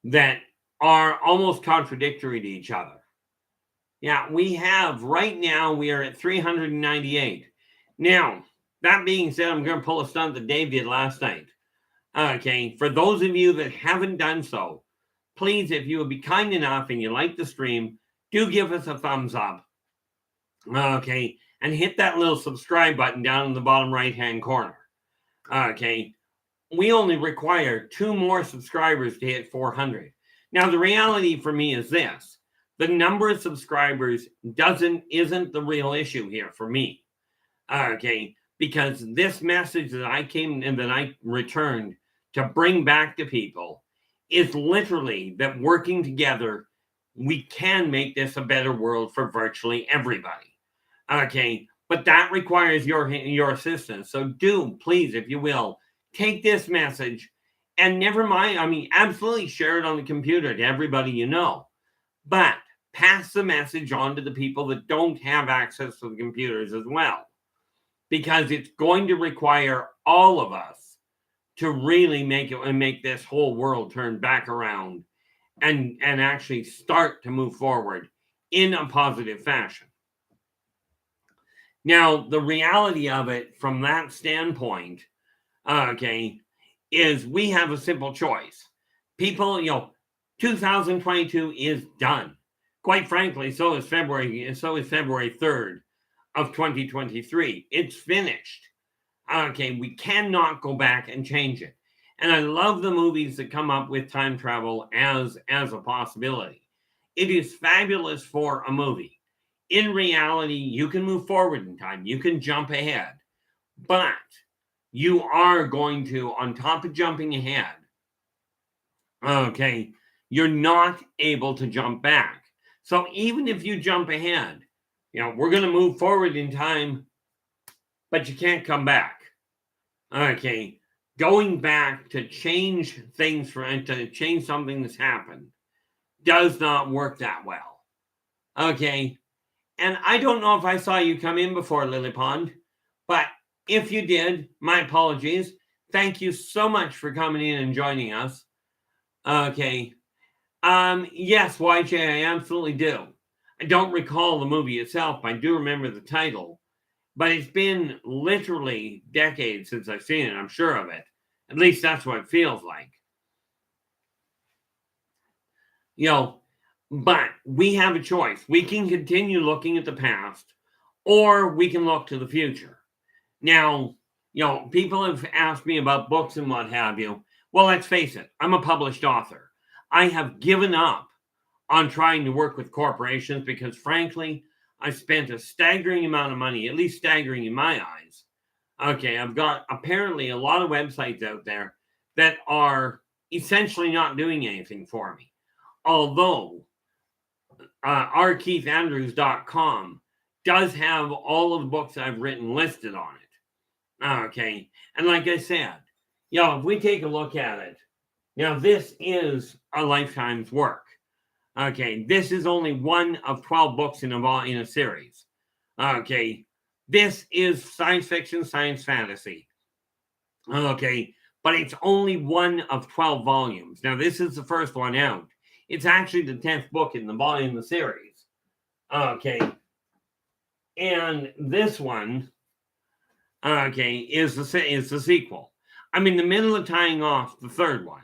that are almost contradictory to each other. Yeah, right now, we are at 398. Now, that being said, I'm going to pull a stunt that Dave did last night. Okay, for those of you that haven't done so, please, if you would be kind enough and you like the stream, do give us a thumbs up. Okay, and hit that little subscribe button down in the bottom right-hand corner. Okay, we only require 2 more subscribers to hit 400. Now, the reality for me is this. The number of subscribers isn't the real issue here for me. Okay, because this message that I returned to bring back to people is literally that working together, we can make this a better world for virtually everybody. Okay, but that requires your assistance. So do, please, if you will, take this message and never mind. I mean, absolutely share it on the computer to everybody you know, but pass the message on to the people that don't have access to the computers as well, because it's going to require all of us to really make this whole world turn back around and actually start to move forward in a positive fashion. Now, the reality of it from that standpoint, okay, is we have a simple choice. People, 2022 is done. Quite frankly, so is February 3rd of 2023. It's finished. Okay, we cannot go back and change it. And I love the movies that come up with time travel as a possibility. It is fabulous for a movie. In reality, you can move forward in time. You can jump ahead. But you are going to, on top of jumping ahead, okay, you're not able to jump back. So even if you jump ahead, we're going to move forward in time, but you can't come back. Okay, going back to change things to change something that's happened does not work that well. Okay, and I don't know if I saw you come in before, Lily Pond, but if you did, my apologies. Thank you so much for coming in and joining us. Okay. Yes, YJ, I absolutely do. I don't recall the movie itself. I do remember the title, but it's been literally decades since I've seen it. I'm sure of it. At least that's what it feels like. But we have a choice. We can continue looking at the past, or we can look to the future. Now, people have asked me about books and what have you. Well, let's face it. I'm a published author. I have given up on trying to work with corporations because, frankly, I spent a staggering amount of money, at least staggering in my eyes. Okay, I've got apparently a lot of websites out there that are essentially not doing anything for me. Although rkeithandrews.com does have all of the books I've written listed on it. Okay, and like I said, if we take a look at it, this is a lifetime's work. Okay, this is only one of 12 books in a series. Okay, this is science fiction, science fantasy. Okay, but it's only one of 12 volumes. Now, this is the first one out. It's actually the 10th book in the series. Okay, and this one, okay, is the sequel. I'm in the middle of tying off the third one.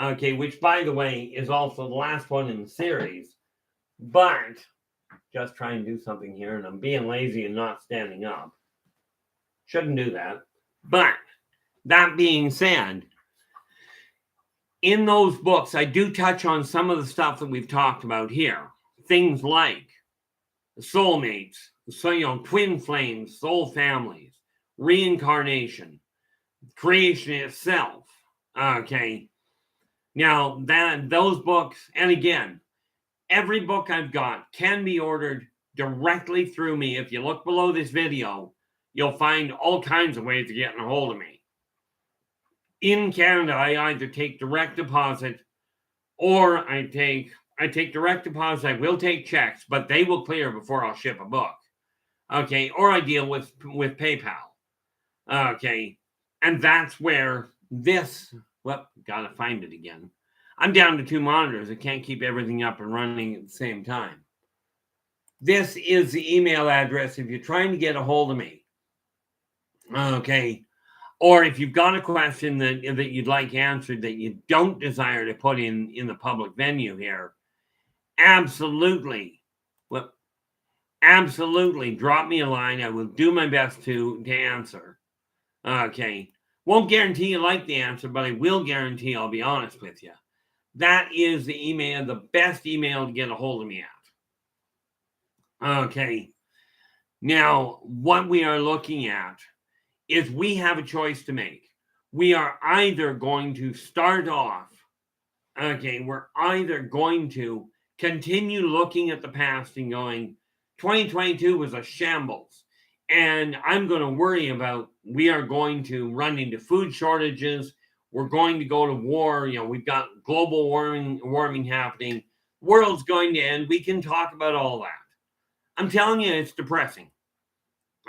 Okay, which, by the way, is also the last one in the series. But, just trying to do something here, and I'm being lazy and not standing up. Shouldn't do that. But, that being said, in those books, I do touch on some of the stuff that we've talked about here. Things like soulmates, twin flames, soul families, reincarnation, creation itself. Okay. Now, those books, and again, every book I've got can be ordered directly through me. If you look below this video, you'll find all kinds of ways of getting a hold of me. In Canada, I either take direct deposit or I take direct deposit. I will take checks, but they will clear before I'll ship a book. Okay, or I deal with PayPal. Okay, and that's where this, gotta find it again. I'm down to 2 monitors. I can't keep everything up and running at the same time. This is the email address if you're trying to get a hold of me. Okay, or if you've got a question that you'd like answered that you don't desire to put in the public venue here, absolutely drop me a line. I will do my best to answer. Okay, won't guarantee you like the answer, but I will guarantee I'll be honest with you. that is the email, the best email to get a hold of me at. Okay. Now, what we are looking at is we have a choice to make. We are either going to start off, okay, we're either going to continue looking at the past and going, 2022 was a shambles. And I'm going to worry about, we are going to run into food shortages. We're going to go to war. We've got global warming happening. World's going to end. We can talk about all that. I'm telling you, it's depressing.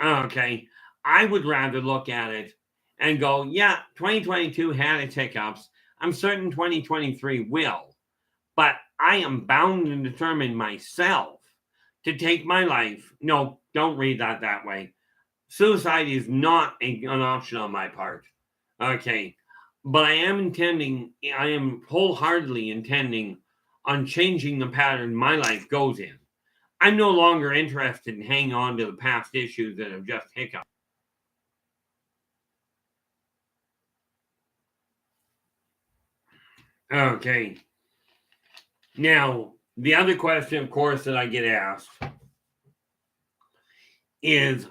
Okay. I would rather look at it and go, yeah, 2022 had its hiccups. I'm certain 2023 will. But I am bound and determined myself to take my life. No, don't read that way. Suicide is not an option on my part. Okay. But I am wholeheartedly intending on changing the pattern my life goes in. I'm no longer interested in hanging on to the past issues that have just hiccuped. Okay. Now, the other question, of course, that I get asked is,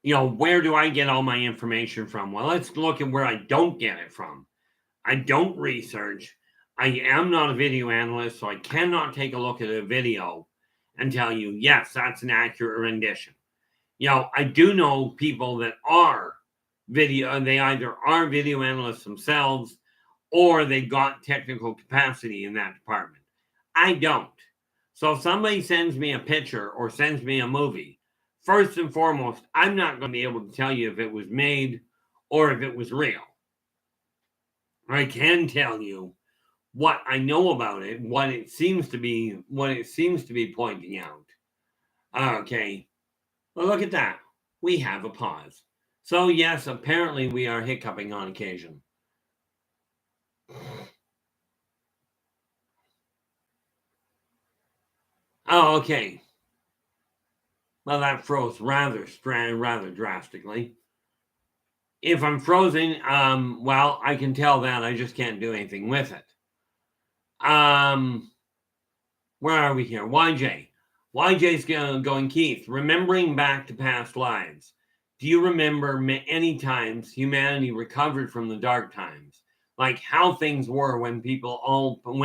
where do I get all my information from? Well, let's look at where I don't get it from. I don't research. I am not a video analyst, so I cannot take a look at a video and tell you, yes, that's an accurate rendition. I do know people that are they either are video analysts themselves or they've got technical capacity in that department. I don't. So if somebody sends me a picture or sends me a movie, first and foremost, I'm not going to be able to tell you if it was made or if it was real. I can tell you what I know about it, what it seems to be pointing out. Okay. Well, look at that. We have a pause. So yes, apparently we are hiccuping on occasion. Oh, okay. Well, that froze rather drastically. If I'm frozen, well, I can tell that. I just can't do anything with it. Where are we here? YJ. YJ's going, Keith, remembering back to past lives. Do you remember any times humanity recovered from the dark times? Like how things were when people all pulled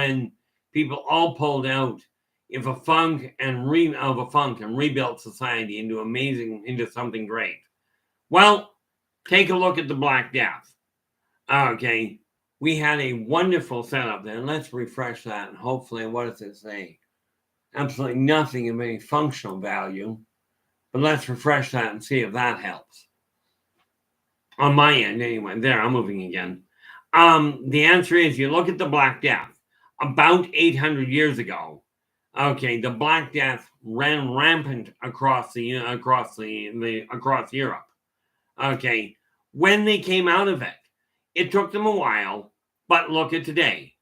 out of a funk and rebuilt society into something great. Well, take a look at the Black Death. Okay, we had a wonderful setup there. Let's refresh that and hopefully, what does it say? Absolutely nothing of any functional value. But let's refresh that and see if that helps. On my end, anyway. There, I'm moving again. The answer is you look at the Black Death. About 800 years ago, okay, the Black Death ran rampant across Europe. Okay, when they came out of it, it took them a while, but look at today.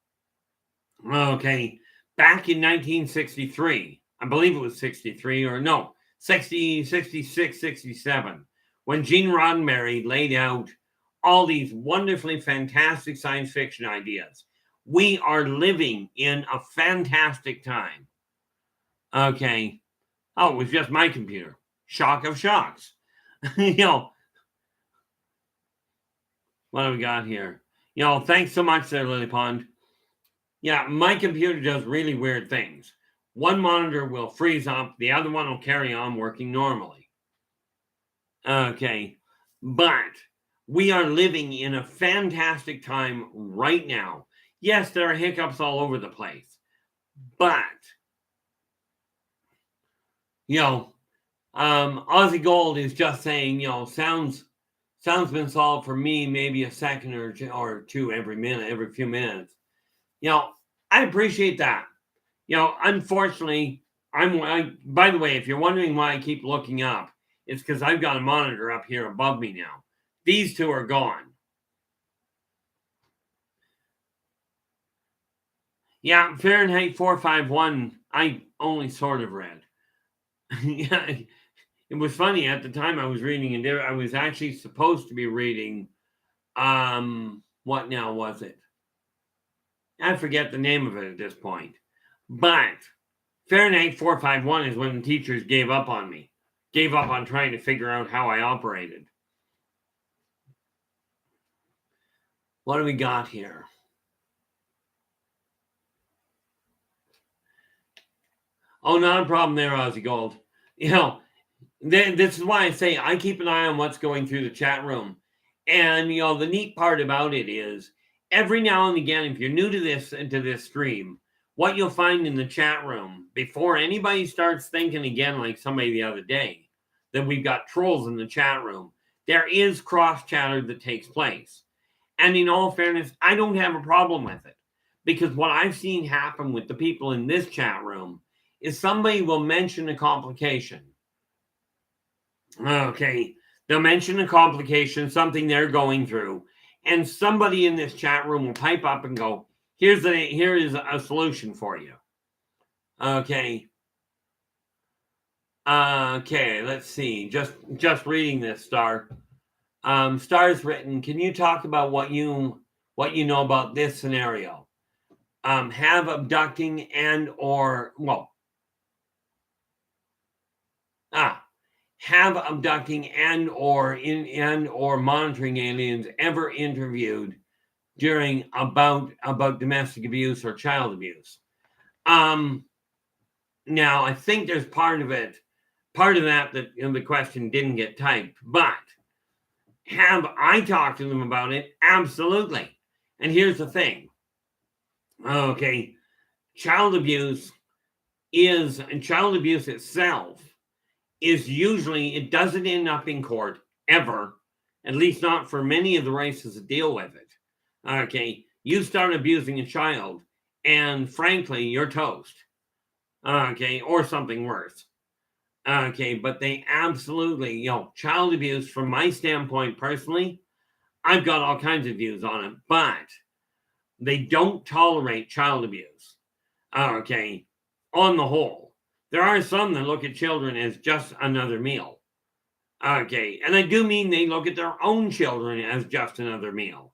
Okay, back in 1963, I believe it was 63 or no, 60, 66, 67, when Gene Roddenberry laid out all these wonderfully fantastic science fiction ideas. We are living in a fantastic time. Okay. Oh, it was just my computer. Shock of shocks. What do we got here? Thanks so much there, Lily Pond. Yeah, my computer does really weird things. One monitor will freeze up, the other one will carry on working normally. Okay, but we are living in a fantastic time right now. Yes, there are hiccups all over the place, but Aussie Gold is just saying, sounds been solved for me maybe a second or two every few minutes. I appreciate that. Unfortunately, by the way, if you're wondering why I keep looking up, it's because I've got a monitor up here above me now. These two are gone. Yeah, Fahrenheit 451, I only sort of read. Yeah, it was funny. At the time I was reading, and I was actually supposed to be reading, what now was it? I forget the name of it at this point. But Fahrenheit 451 is when the teachers gave up on me, gave up on trying to figure out how I operated. What do we got here? Oh, not a problem there, Aussie Gold. This is why I say I keep an eye on what's going through the chat room. And, the neat part about it is every now and again, if you're new to this stream, what you'll find in the chat room before anybody starts thinking again, like somebody the other day, that we've got trolls in the chat room, there is cross chatter that takes place. And in all fairness, I don't have a problem with it, because what I've seen happen with the people in this chat room is somebody will mention a complication. Okay, they'll mention a complication, something they're going through, and somebody in this chat room will pipe up and go, here is a solution for you. Okay. Okay, let's see. Just reading this, Star. Star's written, can you talk about what you know about this scenario? Have abducting and or monitoring aliens ever interviewed during about domestic abuse or child abuse? Now I think there's part of that the question didn't get typed, but have I talked to them about it? Absolutely. And here's the thing. Okay, child abuse itself is usually, it doesn't end up in court ever, at least not for many of the races that deal with it. Okay, you start abusing a child and frankly, you're toast. Okay, or something worse. Okay, but they absolutely, child abuse, from my standpoint personally, I've got all kinds of views on it, but they don't tolerate child abuse. Okay, on the whole. There are some that look at children as just another meal. Okay, and I do mean they look at their own children as just another meal,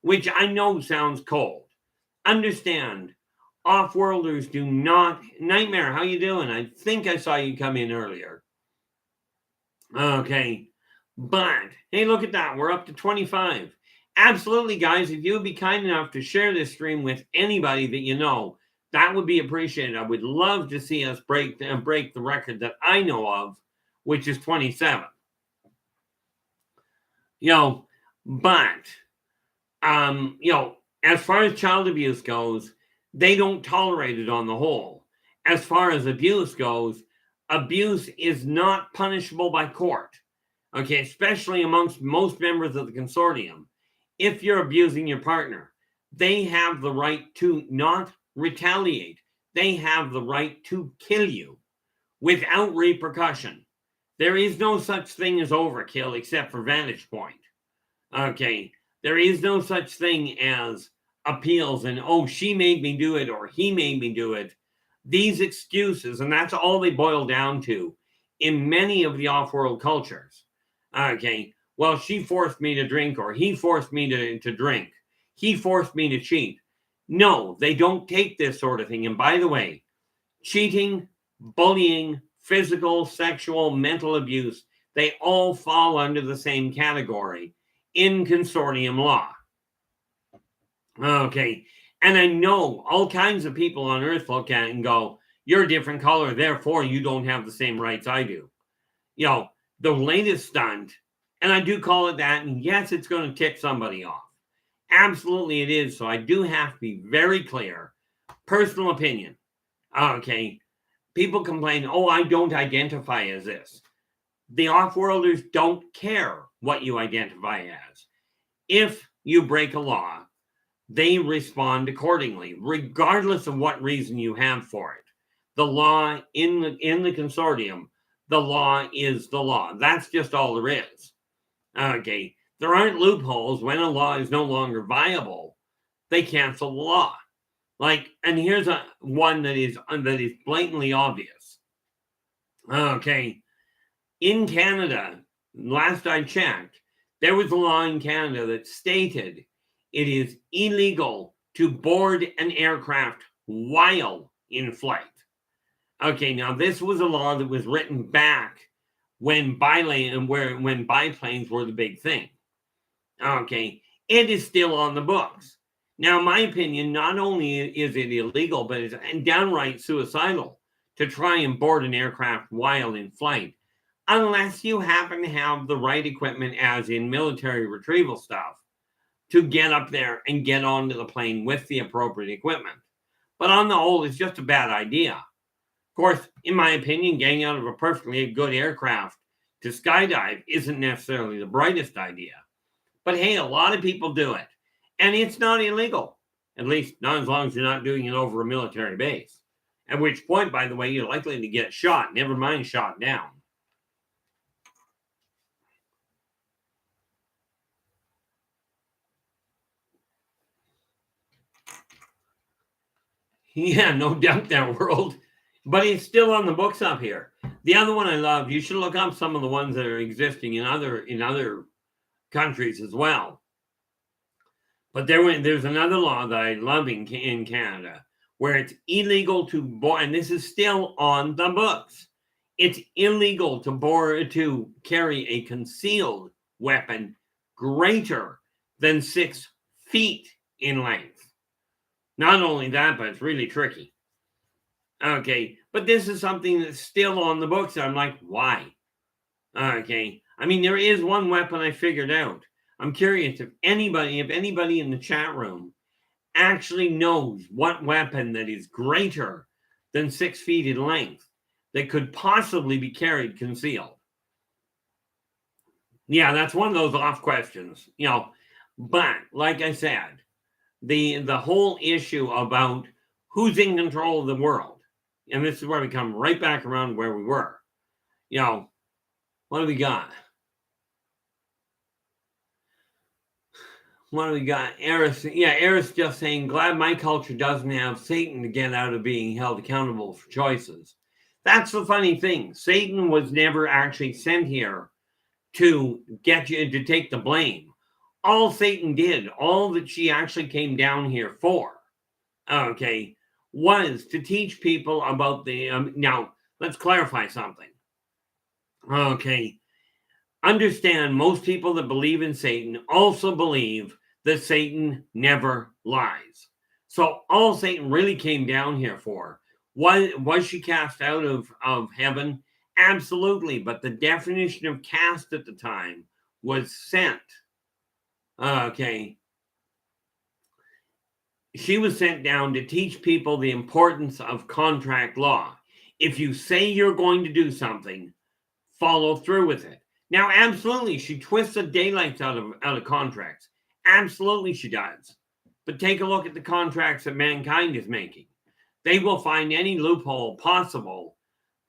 which I know sounds cold. Understand, off-worlders do not... Nightmare, how you doing? I think I saw you come in earlier. Okay, but, hey, look at that. We're up to 25. Absolutely, guys, if you would be kind enough to share this stream with anybody that you know, that would be appreciated. I would love to see us break the record that I know of, which is 27. But, as far as child abuse goes, they don't tolerate it on the whole. As far as abuse goes, abuse is not punishable by court. Okay, especially amongst most members of the consortium. If you're abusing your partner, they have the right to not retaliate. They have the right to kill you without repercussion. There is no such thing as overkill except for vantage point. Okay, there is no such thing as appeals and, oh, she made me do it or he made me do it. These excuses, and that's all they boil down to in many of the off-world cultures. Okay, well, she forced me to drink, or he forced me to drink. He forced me to cheat. No, they don't take this sort of thing. And by the way, cheating, bullying, physical, sexual, mental abuse, they all fall under the same category in consortium law. Okay, and I know all kinds of people on Earth look at it and go, you're a different color, therefore you don't have the same rights I do. The latest stunt, and I do call it that, and yes, it's going to tick somebody off. Absolutely it is, so I do have to be very clear. Personal opinion. Okay, people complain, oh, I don't identify as this. The off-worlders don't care what you identify as. If you break a law, they respond accordingly, regardless of what reason you have for it. The law in the consortium, the law is the law. That's just all there is. Okay, there aren't loopholes. When a law is no longer viable, they cancel the law. And here's one that is blatantly obvious. Okay, in Canada, last I checked, there was a law in Canada that stated it is illegal to board an aircraft while in flight. Okay, now this was a law that was written back when when biplanes were the big thing. Okay, it is still on the books. Now, in my opinion, not only is it illegal, but it's downright suicidal to try and board an aircraft while in flight, unless you happen to have the right equipment, as in military retrieval stuff, to get up there and get onto the plane with the appropriate equipment. But on the whole, it's just a bad idea. Of course, in my opinion, getting out of a perfectly good aircraft to skydive isn't necessarily the brightest idea. But hey, a lot of people do it. And it's not illegal. At least not as long as you're not doing it over a military base. At which point, by the way, you're likely to get shot, never mind shot down. Yeah, no doubt that world. But it's still on the books up here. The other one I love, you should look up some of the ones that are existing in other countries as well. But there's another law that I love in Canada where it's illegal to board, and this is still on the books. It's illegal to carry a concealed weapon greater than 6 feet in length. Not only that, but it's really tricky. Okay, but this is something that's still on the books. I'm like, why? Okay, I mean, there is one weapon I figured out. I'm curious if anybody in the chat room actually knows what weapon that is greater than 6 feet in length that could possibly be carried concealed. Yeah, that's one of those off questions, But like I said, the whole issue about who's in control of the world, and this is where we come right back around where we were. What do we got? What do we got? Eris, Eris just saying, glad my culture doesn't have Satan to get out of being held accountable for choices. That's the funny thing. Satan was never actually sent here to get you to take the blame. All Satan did, all that she actually came down here for, okay, was to teach people about the, now, let's clarify something. Okay, understand most people that believe in Satan also believe that Satan never lies. So all Satan really came down here for, was she cast out of heaven? Absolutely. But the definition of cast at the time was sent. Okay. She was sent down to teach people the importance of contract law. If you say you're going to do something, follow through with it. Now, absolutely, she twists the daylights out of contracts. Absolutely, she does. But take a look at the contracts that mankind is making. They will find any loophole possible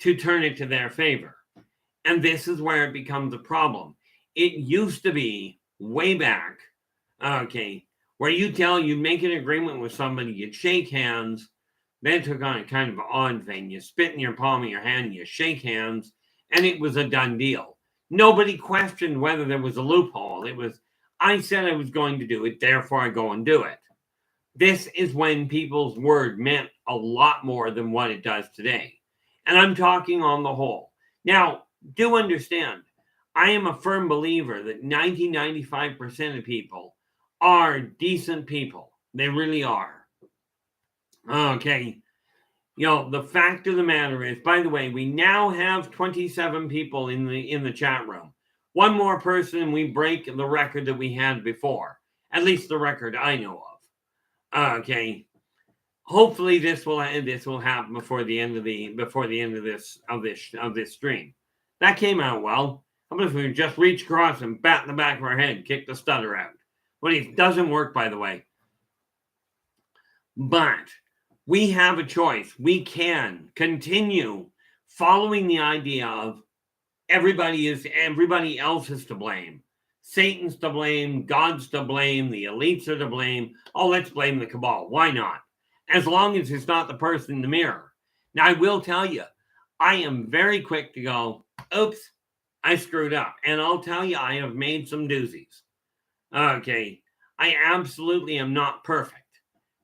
to turn it to their favor. And this is where it becomes a problem. It used to be way back, okay, where you make an agreement with somebody, you'd shake hands. Then it took on a kind of odd thing. You spit in your palm of your hand, you shake hands, and it was a done deal. Nobody questioned whether there was a loophole. It was, I said I was going to do it, therefore I go and do it. This is when people's word meant a lot more than what it does today. And I'm talking on the whole. Now, do understand, I am a firm believer that 95% of people are decent people. They really are. Okay. The fact of the matter is, by the way, we now have 27 people in the chat room. One more person, we break the record that we had before. At least the record I know of. Okay. Hopefully this will happen before the end of this stream. That came out well. How about if we just reach across and bat in the back of our head, kick the stutter out? Well, it doesn't work, by the way. But we have a choice. We can continue following the idea of everybody else is to blame. Satan's to blame, God's to blame, the elites are to blame. Oh, let's blame the cabal. Why not? As long as it's not the person in the mirror. Now, I will tell you, I am very quick to go, oops, I screwed up. And I'll tell you, I have made some doozies. Okay, I absolutely am not perfect.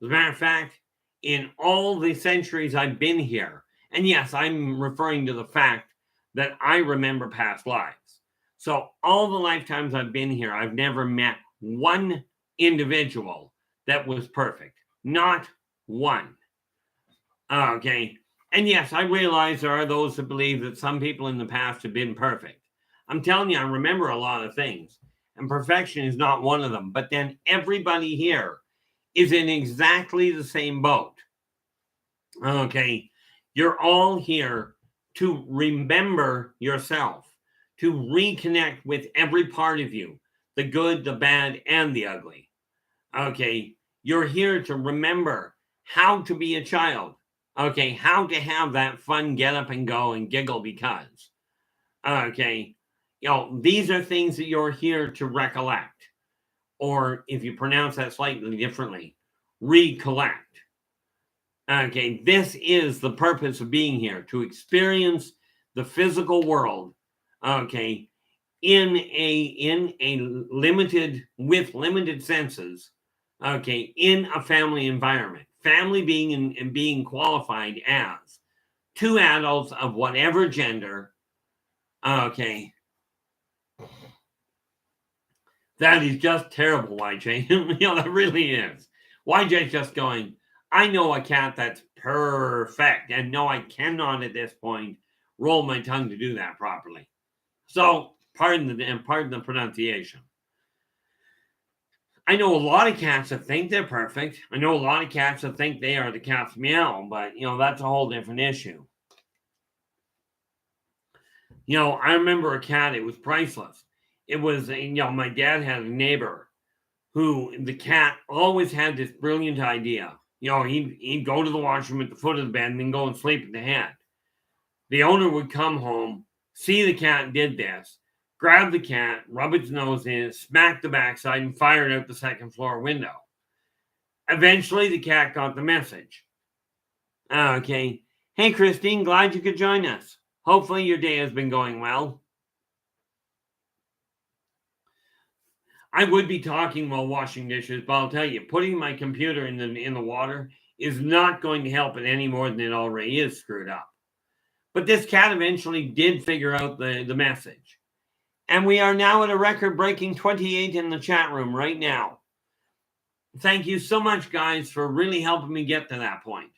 As a matter of fact, in all the centuries I've been here, and yes, I'm referring to the fact that I remember past lives. So all the lifetimes I've been here, I've never met one individual that was perfect. Not one. Okay. And yes, I realize there are those that believe that some people in the past have been perfect. I'm telling you, I remember a lot of things, and perfection is not one of them. But then everybody here is in exactly the same boat. Okay. You're all here to remember yourself, to reconnect with every part of you, the good, the bad, and the ugly. Okay. You're here to remember how to be a child. Okay. How to have that fun get up and go and giggle because. Okay. These are things that you're here to recollect. Or if you pronounce that slightly differently, recollect. Okay, this is the purpose of being here, to experience the physical world, okay, in a limited, with limited senses, okay, in a family environment. Family being qualified as two adults of whatever gender, okay. That is just terrible, YJ. That really is. YJ's just going, I know a cat that's perfect. And no, I cannot at this point roll my tongue to do that properly. So pardon the pronunciation. I know a lot of cats that think they're perfect. I know a lot of cats that think they are the cat's meow, but that's a whole different issue. I remember a cat, it was priceless. It was, my dad had a neighbor who the cat always had this brilliant idea. He'd go to the washroom at the foot of the bed and then go and sleep at the head. The owner would come home, see the cat did this, grab the cat, rub its nose in it, smack the backside, and fire it out the second floor window. Eventually, the cat got the message. Okay. Hey, Christine, glad you could join us. Hopefully your day has been going well. I would be talking while washing dishes, but I'll tell you, putting my computer in the water is not going to help it any more than it already is screwed up. But this cat eventually did figure out the message. And we are now at a record-breaking 28 in the chat room right now. Thank you so much, guys, for really helping me get to that point.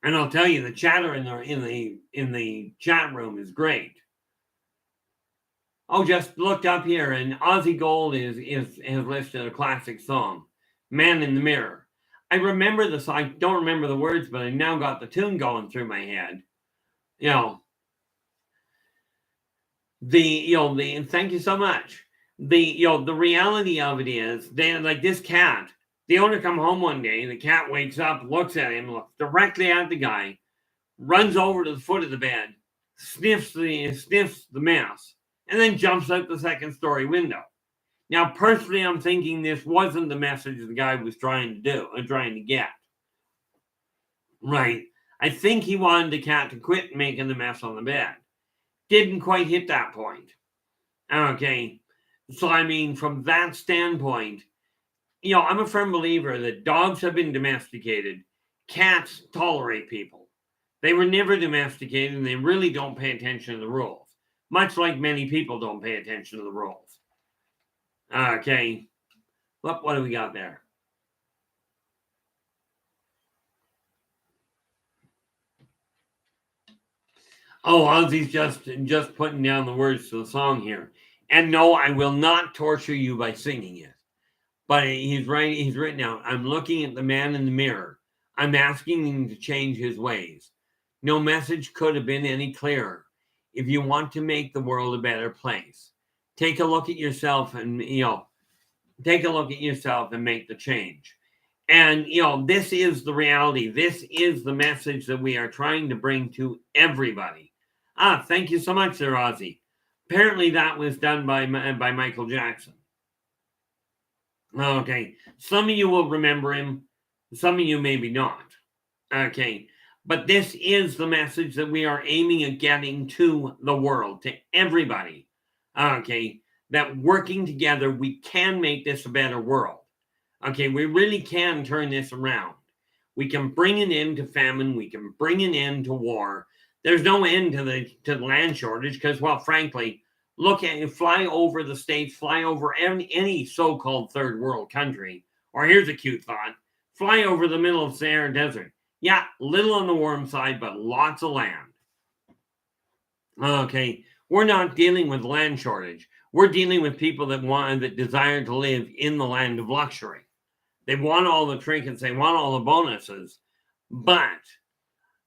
And I'll tell you, the chatter in the chat room is great. Oh, just looked up here, and Ozzy Gold has listed a classic song, "Man in the Mirror." I remember the song. I don't remember the words, but I now got the tune going through my head. Thank you so much. The reality of it is, like this cat. The owner come home one day, the cat wakes up, looks at him, looks directly at the guy, runs over to the foot of the bed, sniffs the mess, and then jumps out the second story window. Now, personally, I'm thinking this wasn't the message the guy was trying to get. Right. I think he wanted the cat to quit making the mess on the bed. Didn't quite hit that point. Okay. So, I mean, from that standpoint, I'm a firm believer that dogs have been domesticated. Cats tolerate people. They were never domesticated, and they really don't pay attention to the rules. Much like many people don't pay attention to the rules. Okay. What do we got there? Oh, Ozzy's just putting down the words to the song here. And no, I will not torture you by singing it. But he's written down, I'm looking at the man in the mirror. I'm asking him to change his ways. No message could have been any clearer. If you want to make the world a better place, take a look at yourself and make the change. And, this is the reality. This is the message that we are trying to bring to everybody. Thank you so much there, Ozzy. Apparently that was done by Michael Jackson. Okay. Some of you will remember him. Some of you maybe not. Okay. But this is the message that we are aiming at getting to the world, to everybody. Okay. That working together, we can make this a better world. Okay, we really can turn this around. We can bring an end to famine. We can bring an end to war. There's no end to the land shortage because, well, frankly, look at fly over the states, fly over any so-called third world country. Or here's a cute thought: fly over the middle of Sahara Desert. Yeah, little on the warm side, but lots of land. Okay, we're not dealing with land shortage. We're dealing with people that desire to live in the land of luxury. They want all the trinkets, they want all the bonuses, but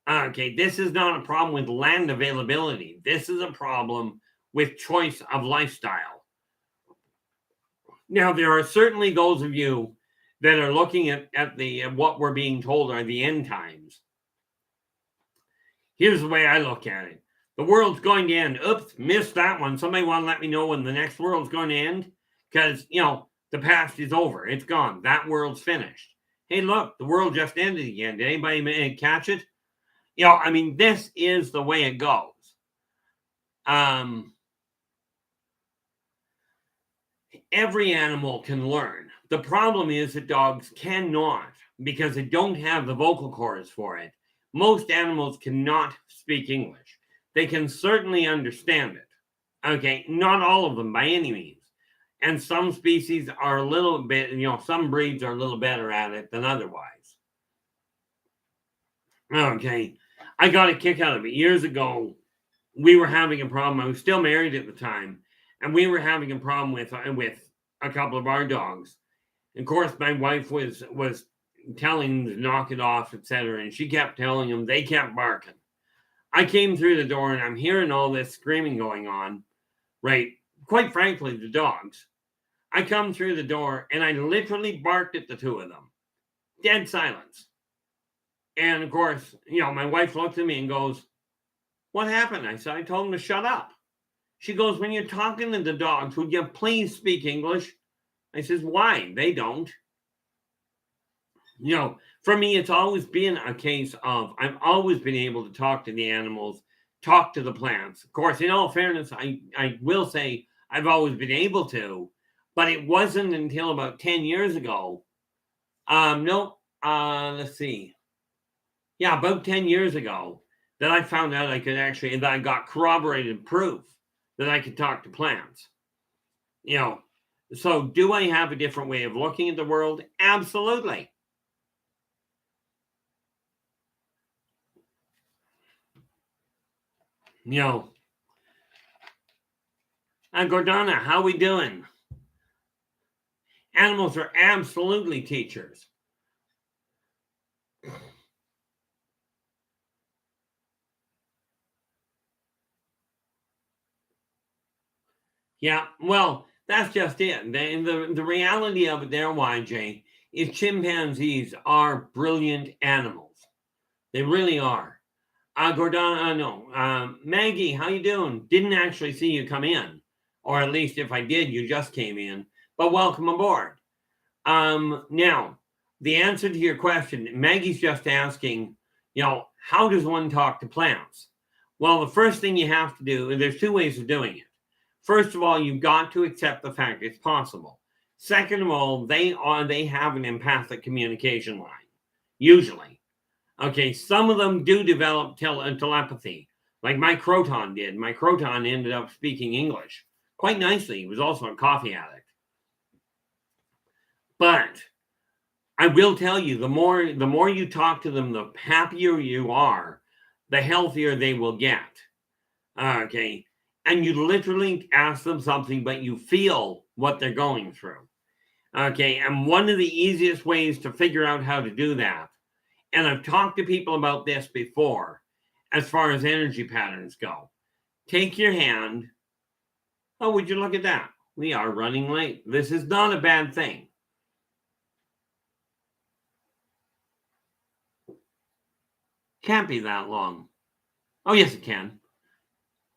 okay, this is not a problem with land availability. This is a problem with choice of lifestyle. Now, there are certainly those of you that are looking at what we're being told are the end times. Here's the way I look at it. The world's going to end. Oops, missed that one. Somebody want to let me know when the next world's going to end? Because, the past is over. It's gone. That world's finished. Hey, look, the world just ended again. Did anybody catch it? This is the way it goes. Every animal can learn. The problem is that dogs cannot because they don't have the vocal cords for it. Most animals cannot speak English. They can certainly understand it. Okay, not all of them by any means. And some species are a little bit, some breeds are a little better at it than otherwise. Okay, I got a kick out of it. Years ago, we were having a problem. I was still married at the time, and we were having a problem with a couple of our dogs. And of course, my wife was telling them to knock it off, etc. And she kept telling them, they kept barking. I came through the door and I'm hearing all this screaming going on, right? Quite frankly, the dogs. I come through the door and I literally barked at the two of them. Dead silence. And of course, my wife looked at me and goes, what happened? I said, I told them to shut up. She goes, when you're talking to the dogs, would you please speak English? I says, why? They don't. For me, it's always been a case of I've always been able to talk to the animals, talk to the plants. Of course, in all fairness, I will say I've always been able to, but it wasn't until about 10 years ago. Let's see. Yeah, about 10 years ago that I found out that I got corroborated proof that I could talk to plants. So do I have a different way of looking at the world? Absolutely. Gordana, how we doing? Animals are absolutely teachers. Yeah, well, that's just it. The reality of it there, YJ, is chimpanzees are brilliant animals. They really are. Gordana, no. Maggie, how you doing? Didn't actually see you come in. Or at least if I did, you just came in. But welcome aboard. Now, the answer to your question, Maggie's just asking, how does one talk to plants? Well, the first thing you have to do, and there's two ways of doing it. First of all, you've got to accept the fact it's possible. Second of all, they have an empathic communication line, usually. Okay, some of them do develop telepathy, like my croton did. My croton ended up speaking English quite nicely. He was also a coffee addict. But I will tell you, the more you talk to them, the happier you are, the healthier they will get. Okay. And you literally ask them something, but you feel what they're going through. Okay. And one of the easiest ways to figure out how to do that, and I've talked to people about this before, as far as energy patterns go, take your hand. Oh, would you look at that? We are running late. This is not a bad thing. Can't be that long. Oh, yes, it can.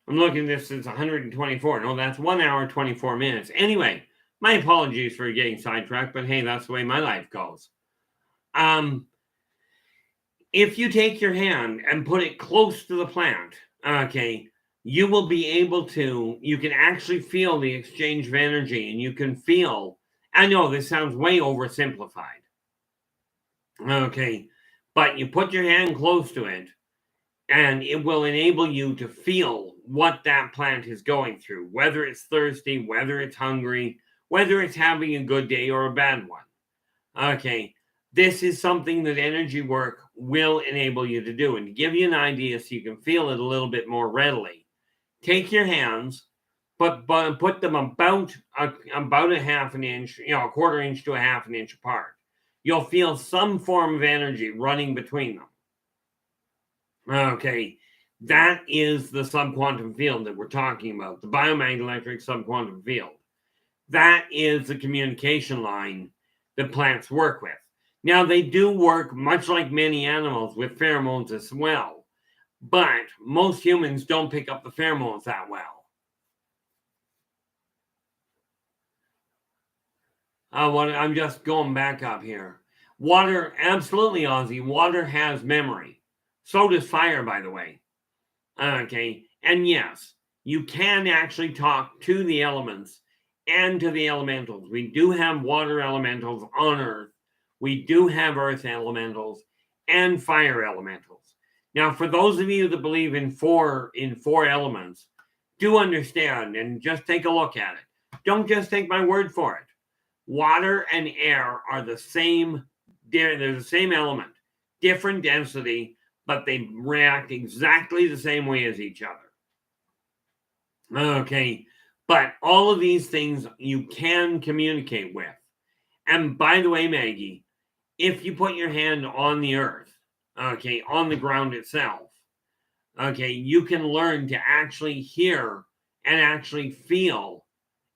I'm looking at this, it's 124. No, that's 1 hour, 24 minutes. Anyway, my apologies for getting sidetracked, but hey, that's the way my life goes. If you take your hand and put it close to the plant, okay, you will be able to, you can actually feel the exchange of energy, and you can feel I know this sounds way oversimplified. Okay, but you put your hand close to it, and it will enable you to feel what that plant is going through, whether it's thirsty, whether it's hungry, whether it's having a good day or a bad one. Okay, this is something that energy work will enable you to do. And to give you an idea so you can feel it a little bit more readily, take your hands, but put them about a half an inch, a quarter inch to a half an inch apart. You'll feel some form of energy running between them. Okay, that is the subquantum field that we're talking about, the biomagnetic subquantum field. That is the communication line that plants work with. Now, they do work, much like many animals, with pheromones as well, but most humans don't pick up the pheromones that well. I'm just going back up here. Water, absolutely, Ozzy. Water has memory. So does fire, by the way. Okay, and yes, you can actually talk to the elements and to the elementals. We do have water elementals on Earth. We do have earth elementals and fire elementals. Now, for those of you that believe in four elements, do understand and just take a look at it. Don't just take my word for it. Water and air are the same. They're the same element, different density, but they react exactly the same way as each other. Okay, but all of these things you can communicate with. And by the way, Maggie, if you put your hand on the earth, okay, on the ground itself, okay, you can learn to actually hear and actually feel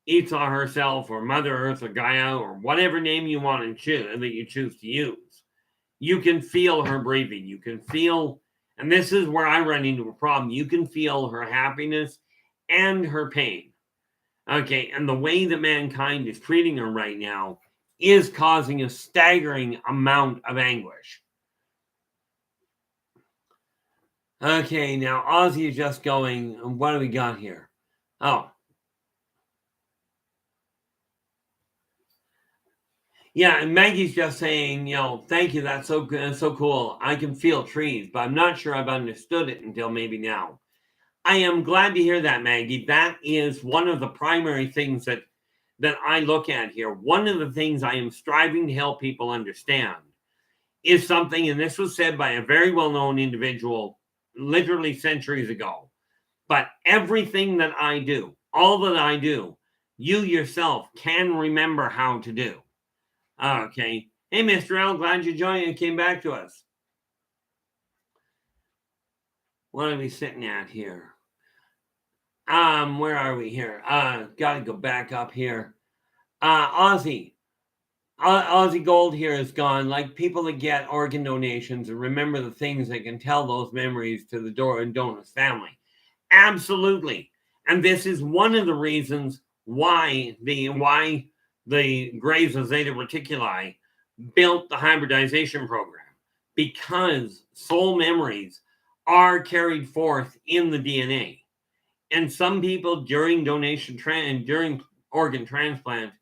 Ita herself or Mother Earth or Gaia or whatever name you want to choose that you choose to use. You can feel her breathing. You can feel, and this is where I run into a problem. You can feel her happiness and her pain. Okay, and the way that mankind is treating her right now is causing a staggering amount of anguish. Okay, now Ozzy is just going, what do we got here? Oh. Yeah, and Maggie's just saying, thank you, that's so good, that's so cool. I can feel trees, but I'm not sure I've understood it until maybe now. I am glad to hear that, Maggie. That is one of the primary things that I look at here. One of the things I am striving to help people understand is something, and this was said by a very well-known individual literally centuries ago, but everything that I do, all that I do, you yourself can remember how to do. Okay. Hey, Mr. L, glad you joined and came back to us. What are we sitting at here? Where are we here? Gotta go back up here. Aussie Gold here is gone. Like people that get organ donations and remember the things that can tell those memories to the donor's family. Absolutely. And this is one of the reasons why the Graves of Zeta Reticuli built the hybridization program, because soul memories are carried forth in the DNA. And some people during during organ transplant,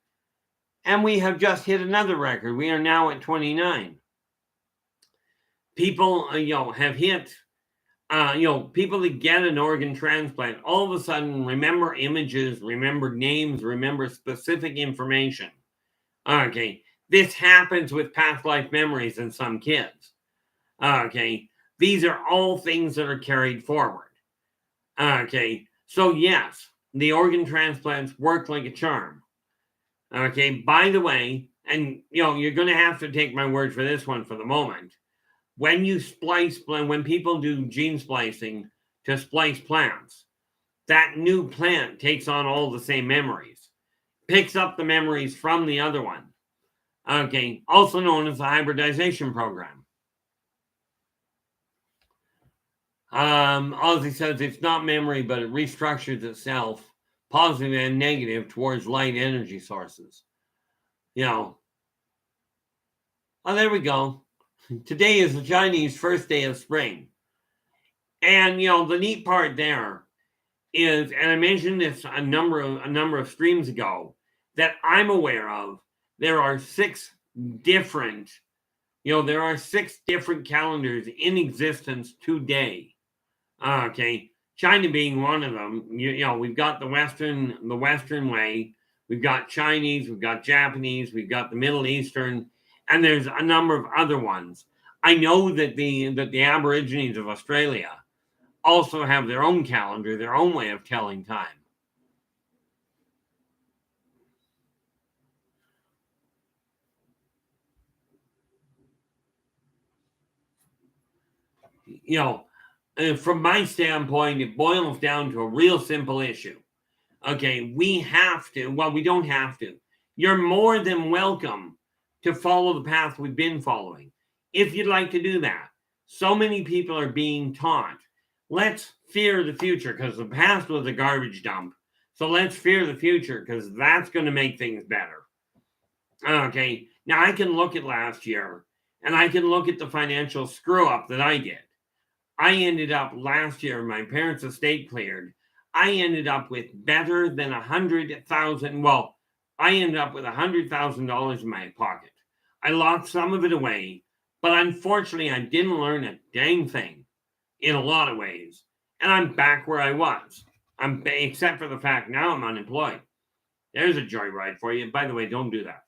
and we have just hit another record. We are now at 29. People, have hit, people that get an organ transplant all of a sudden remember images, remember names, remember specific information. Okay, this happens with past life memories in some kids. Okay, these are all things that are carried forward. Okay, so yes, the organ transplants work like a charm. Okay, by the way, and you're going to have to take my word for this one for the moment. When you when people do gene splicing to splice plants, that new plant takes on all the same memories, picks up the memories from the other one. Okay, also known as the hybridization program. Ozzy says it's not memory, but it restructures itself, positive and negative, towards light energy sources. Oh, there we go. Today is the Chinese first day of spring. And, the neat part there is, and I mentioned this a number of streams ago, that I'm aware of, there are 6 different, there are 6 different calendars in existence today. Okay, China being one of them. We've got the Western way. We've got Chinese, we've got Japanese, we've got the Middle Eastern, and there's a number of other ones. I know that the Aborigines of Australia also have their own calendar, their own way of telling time. From my standpoint, it boils down to a real simple issue. Okay, we don't have to. You're more than welcome to follow the path we've been following. If you'd like to do that, so many people are being taught, let's fear the future because the past was a garbage dump. So let's fear the future because that's going to make things better. Okay, now I can look at last year and I can look at the financial screw up that I did. I ended up last year, my parents' estate cleared. I ended up with better than 100,000. Well, I ended up with $100,000 in my pocket. I locked some of it away, but unfortunately, I didn't learn a dang thing in a lot of ways. And I'm back where I was. Except for the fact now I'm unemployed. There's a joyride for you. By the way, don't do that.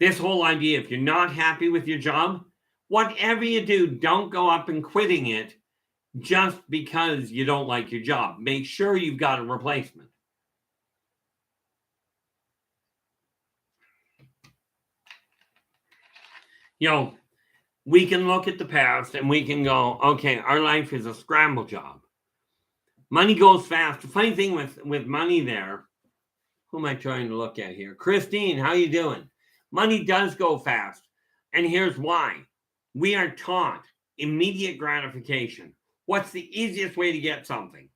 This whole idea, if you're not happy with your job, whatever you do, don't go up and quitting it just because you don't like your job. Make sure you've got a replacement. We can look at the past and we can go, okay, our life is a scramble job. Money goes fast. The funny thing with money there, who am I trying to look at here? Christine, how you doing? Money does go fast. And here's why. We are taught immediate gratification. What's the easiest way to get something?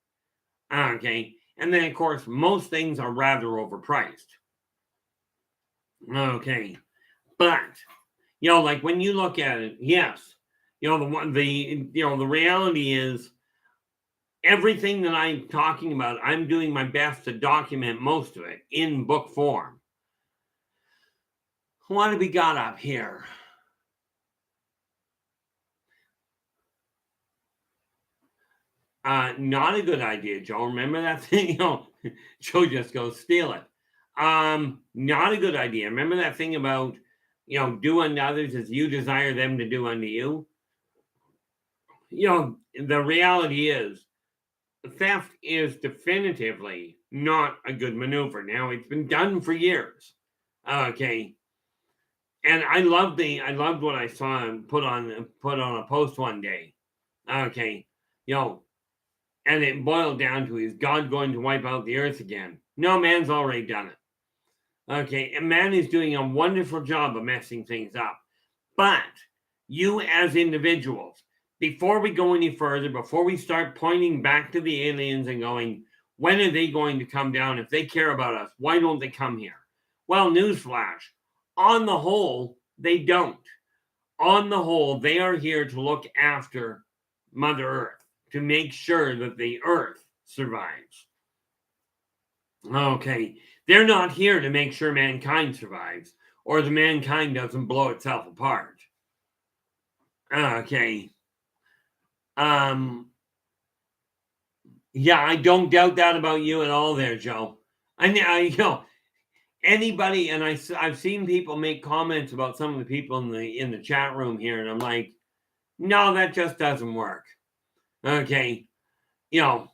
Okay. And then, of course, most things are rather overpriced. Okay. But, like when you look at it, yes, the reality is everything that I'm talking about, I'm doing my best to document most of it in book form. What have we got up here? Not a good idea, Joe. Remember that thing? Joe just goes steal it. Not a good idea. Remember that thing about, do unto others as you desire them to do unto you? The reality is theft is definitively not a good maneuver. Now, it's been done for years. Okay. And I loved what I saw him put on a post one day. Okay. And it boiled down to, is God going to wipe out the earth again? No, man's already done it. Okay, and man is doing a wonderful job of messing things up. But you as individuals, before we go any further, before we start pointing back to the aliens and going, when are they going to come down? If they care about us, why don't they come here? Well, newsflash, on the whole, they don't. On the whole, they are here to look after Mother Earth, to make sure that the earth survives. Okay, they're not here to make sure mankind survives or the mankind doesn't blow itself apart. Okay. Yeah, I don't doubt that about you at all there, Joe. Anybody, and I've seen people make comments about some of the people in the chat room here, and I'm like, no, that just doesn't work. Okay, the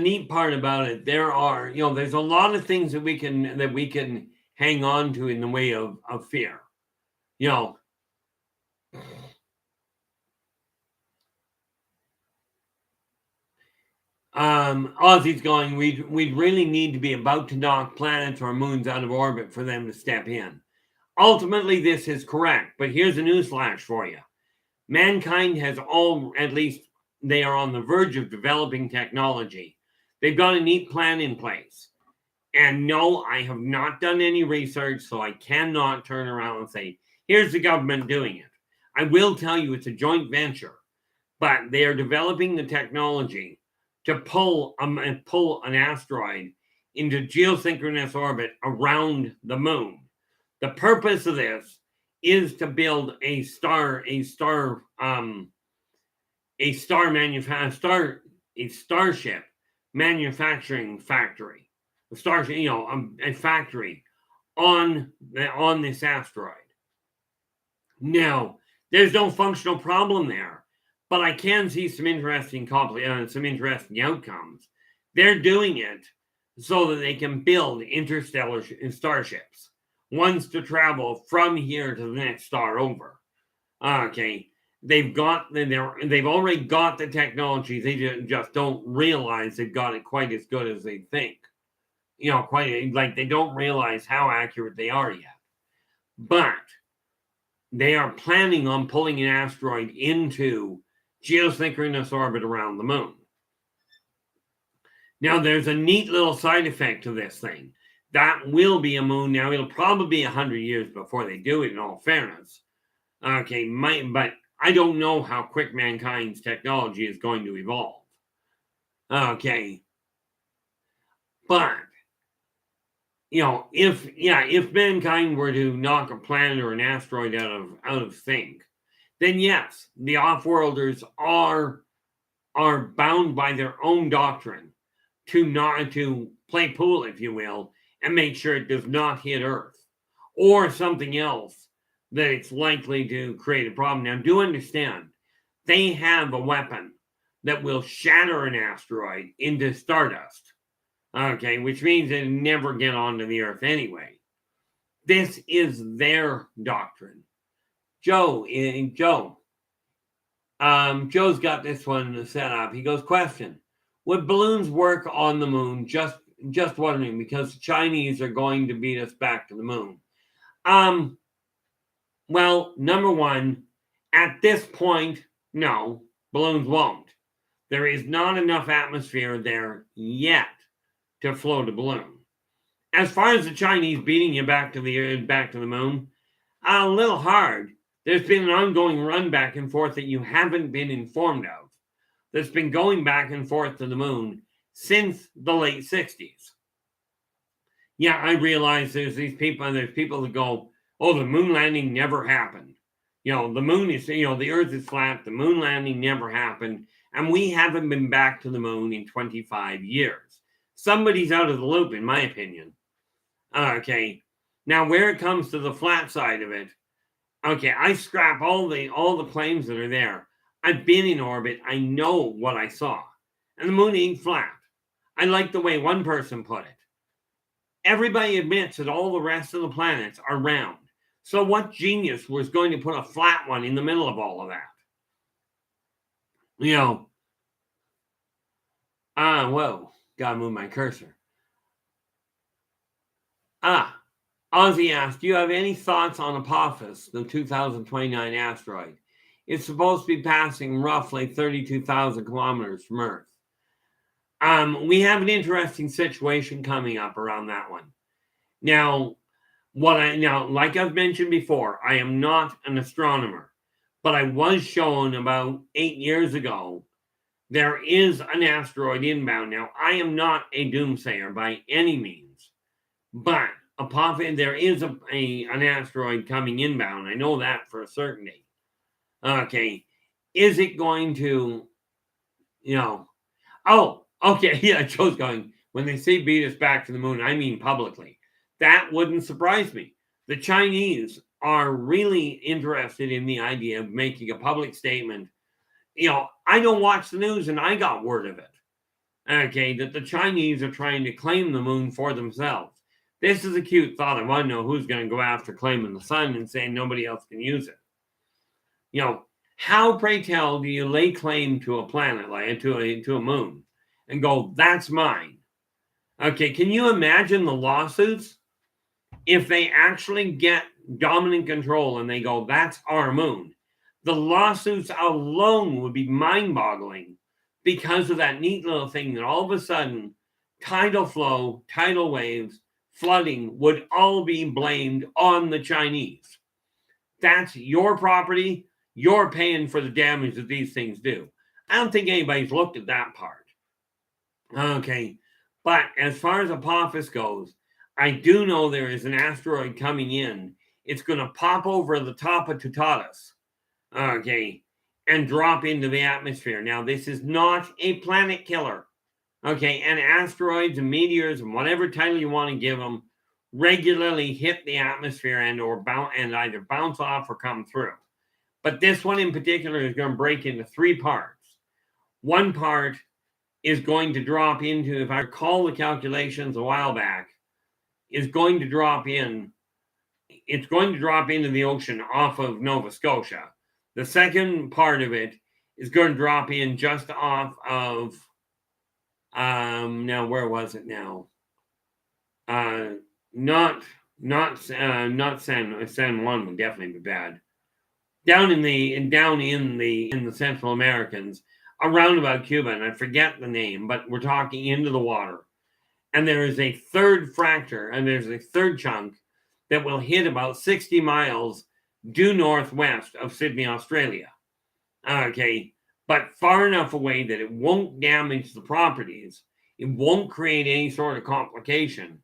neat part about it, there's a lot of things that we can hang on to in the way of fear. Ozzy's going, we'd really need to be about to knock planets or moons out of orbit for them to step in. Ultimately, this is correct, but here's a newsflash for you. Mankind has at least they are on the verge of developing technology. They've got a neat plan in place. And no, I have not done any research, so I cannot turn around and say, here's the government doing it. I will tell you it's a joint venture, but they are developing the technology to pull an asteroid into geosynchronous orbit around the moon. The purpose of this is to build a starship manufacturing factory, a factory on this asteroid. Now, there's no functional problem there, but I can see some interesting outcomes. They're doing it so that they can build interstellar starships, ones to travel from here to the next star over. Okay, they've already got the technology. They just don't realize they've got it quite as good as they think. They don't realize how accurate they are yet. But they are planning on pulling an asteroid into geosynchronous orbit around the moon. Now, there's a neat little side effect to this thing. That will be a moon. Now, it'll probably be 100 years before they do it, in all fairness. Okay, but I don't know how quick mankind's technology is going to evolve. Okay. But, if mankind were to knock a planet or an asteroid out of sync, then yes, the off-worlders are bound by their own doctrine to play pool, if you will, and make sure it does not hit Earth or something else that it's likely to create a problem. Now, do understand, they have a weapon that will shatter an asteroid into stardust, okay, which means it'll never get onto the Earth anyway. This is their doctrine. Joe's got this one set up. He goes, question, would balloons work on the moon? Just wondering, because the Chinese are going to beat us back to the moon. Well, number one, at this point, no, balloons won't. There is not enough atmosphere there yet to float a balloon. As far as the Chinese beating you back to the moon, a little hard. There's been an ongoing run back and forth that you haven't been informed of. That's been going back and forth to the moon since the late 60s. Yeah, I realize there's people that go, oh, the moon landing never happened. The moon is, the Earth is flat, the moon landing never happened, and we haven't been back to the moon in 25 years. Somebody's out of the loop, in my opinion. Okay, now where it comes to the flat side of it, okay, I scrap all the claims that are there. I've been in orbit. I know what I saw. And the moon ain't flat. I like the way one person put it. Everybody admits that all the rest of the planets are round. So what genius was going to put a flat one in the middle of all of that? Whoa. Gotta move my cursor. Ozzy asked, do you have any thoughts on Apophis, the 2029 asteroid? It's supposed to be passing roughly 32,000 kilometers from Earth. We have an interesting situation coming up around that one. Now, like I've mentioned before, I am not an astronomer, but I was shown about 8 years ago, there is an asteroid inbound. Now, I am not a doomsayer by any means, but there is an asteroid coming inbound. I know that for a certainty. Okay. Is it going to, oh, okay. Yeah, Joe's going, when they say beat us back to the moon, I mean publicly. That wouldn't surprise me. The Chinese are really interested in the idea of making a public statement. I don't watch the news and I got word of it. Okay, that the Chinese are trying to claim the moon for themselves. This is a cute thought. I want to know who's going to go after claiming the sun and saying nobody else can use it. How, pray tell, do you lay claim to a planet, like to a moon, and go, that's mine? Okay, can you imagine the lawsuits if they actually get dominant control and they go, that's our moon? The lawsuits alone would be mind-boggling because of that neat little thing that all of a sudden tidal flow, tidal waves, flooding would all be blamed on the Chinese. That's your property. You're paying for the damage that these things do. I don't think anybody's looked at that part. Okay. But as far as Apophis goes, I do know there is an asteroid coming in. It's going to pop over the top of Tutatis. Okay. And drop into the atmosphere. Now, this is not a planet killer. Okay. And asteroids and meteors and whatever title you want to give them regularly hit the atmosphere and either bounce off or come through. But this one in particular is going to break into 3 parts. One part is going to drop into, if I recall the calculations a while back, is going to drop in. It's going to drop into the ocean off of Nova Scotia. The second part of it is going to drop in just off of, now where was it now? Not San Juan would definitely be bad. Down in the Central Americans, around about Cuba, and I forget the name, but we're talking into the water. And there is a third fracture, and there's a third chunk that will hit about 60 miles due northwest of Sydney, Australia. Okay, but far enough away that it won't damage the properties. It won't create any sort of complication,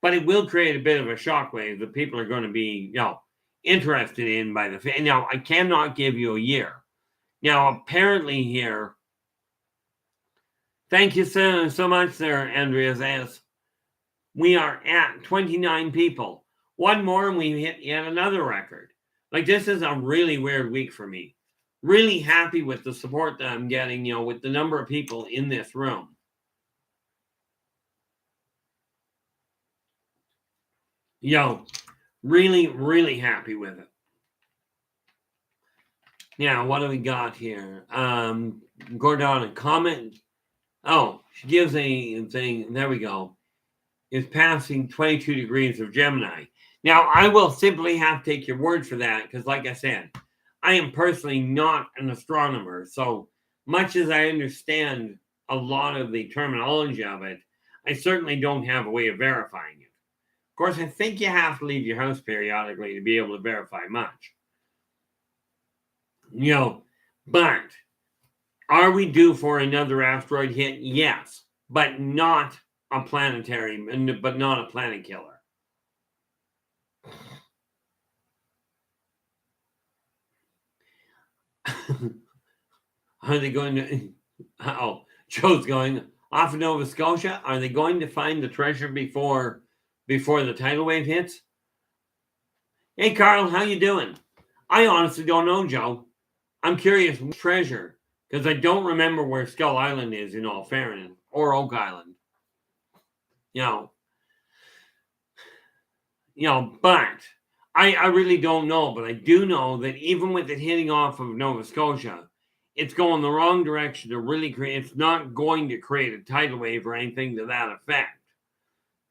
but it will create a bit of a shockwave that people are going to be, interested in by the. Now, I cannot give you a year. Now, apparently here, thank you so much there, Andreas S. We are at 29 people. One more and we hit yet another record. Like, this is a really weird week for me. Really happy with the support that I'm getting, with the number of people in this room. Really, really happy with it. Now, what do we got here? Gordon, comment. Oh, she gives a thing. There we go. Is passing 22 degrees of Gemini. Now, I will simply have to take your word for that because, like I said, I am personally not an astronomer. So much as I understand a lot of the terminology of it, I certainly don't have a way of verifying it. Of course, I think you have to leave your house periodically to be able to verify much. But are we due for another asteroid hit? Yes, but not a planetary, but not a planet killer. Are they going to? Oh, Joe's going off of Nova Scotia. Are they going to find the treasure before the tidal wave hits? Hey, Carl, how you doing? I honestly don't know, Joe. I'm curious which treasure because I don't remember where Skull Island is in all fairness, or Oak Island. But I really don't know. But I do know that even with it hitting off of Nova Scotia, it's going the wrong direction to really create. It's not going to create a tidal wave or anything to that effect.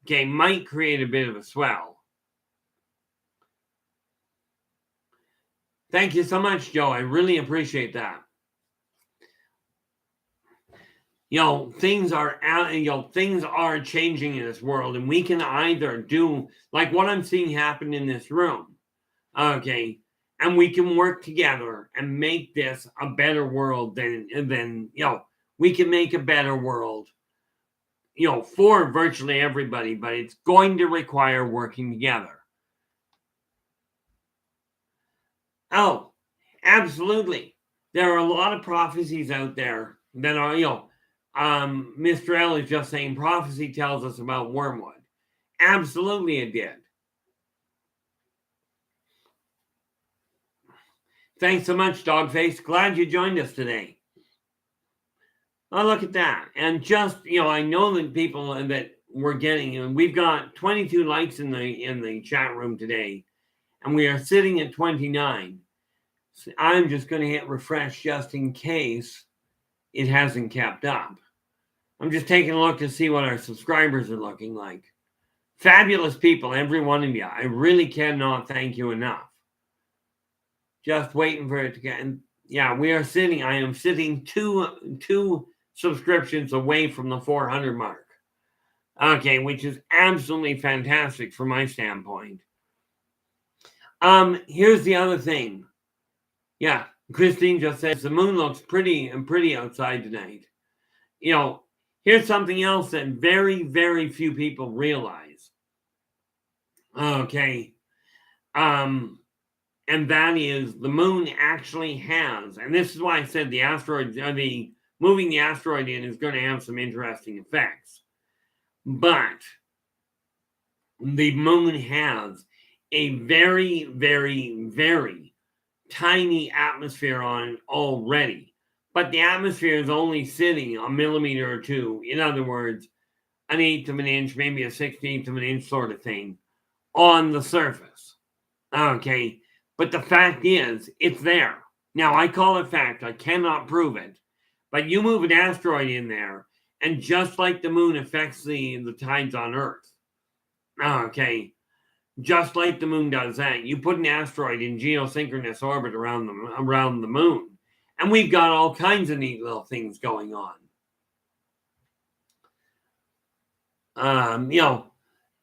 Okay, might create a bit of a swell. Thank you so much, Joe. I really appreciate that. Things are changing in this world, and we can either do like what I'm seeing happen in this room, okay, and we can work together and make this a better world than we can make a better world, for virtually everybody, but it's going to require working together. Oh, absolutely. There are a lot of prophecies out there that are, Mr. L is just saying prophecy tells us about wormwood. Absolutely it did. Thanks so much, Dogface. Glad you joined us today. Oh, look at that. And just, I know that people that we're getting, we've got 22 likes in the chat room today, and we are sitting at 29. So I'm just going to hit refresh just in case it hasn't kept up. I'm just taking a look to see what our subscribers are looking like. Fabulous people, every one of you. I really cannot thank you enough. Just waiting for it to get. And yeah, I am sitting two subscriptions away from the 400 mark. Okay, which is absolutely fantastic from my standpoint. Here's the other thing. Yeah, Christine just says the moon looks pretty outside tonight. You know, here's something else that very, very few people realize. Okay. And that is the moon actually has, and this is why I said the asteroid, moving the asteroid in is going to have some interesting effects. But the moon has a very, very, very tiny atmosphere on it already. But the atmosphere is only sitting a millimeter or two. In other words, an eighth of an inch, maybe a 16th of an inch sort of thing on the surface. Okay. But the fact is, it's there. Now, I call it fact. I cannot prove it. But you move an asteroid in there, and just like the moon affects the tides on Earth, okay, just like the moon does that, you put an asteroid in geosynchronous orbit around the moon, and we've got all kinds of neat little things going on. You know,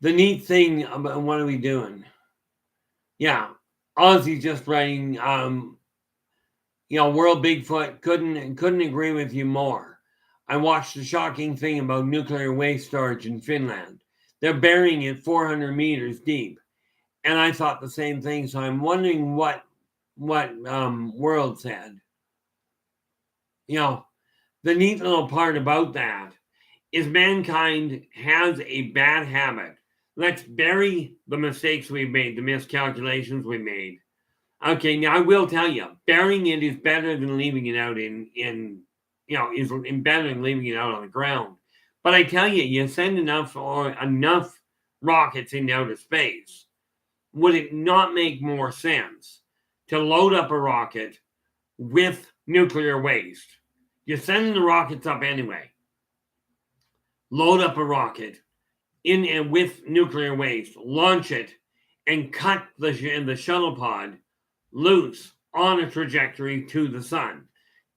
the neat thing about what are we doing? Yeah, Ozzy's just writing. You know, World Bigfoot couldn't agree with you more. I watched a shocking thing about nuclear waste storage in Finland. They're burying it 400 meters deep, and I thought the same thing. So I'm wondering what World said. You know, the neat little part about that is mankind has a bad habit. Let's bury the mistakes we made, the miscalculations we made. Okay, now I will tell you, burying it is better than leaving it out in is better than leaving it out on the ground. But I tell you, you send enough rockets into outer space. Would it not make more sense to load up a rocket with nuclear waste? You're sending the rockets up anyway. Load up a rocket in and with nuclear waste, launch it, and cut the shuttle pod loose on a trajectory to the sun.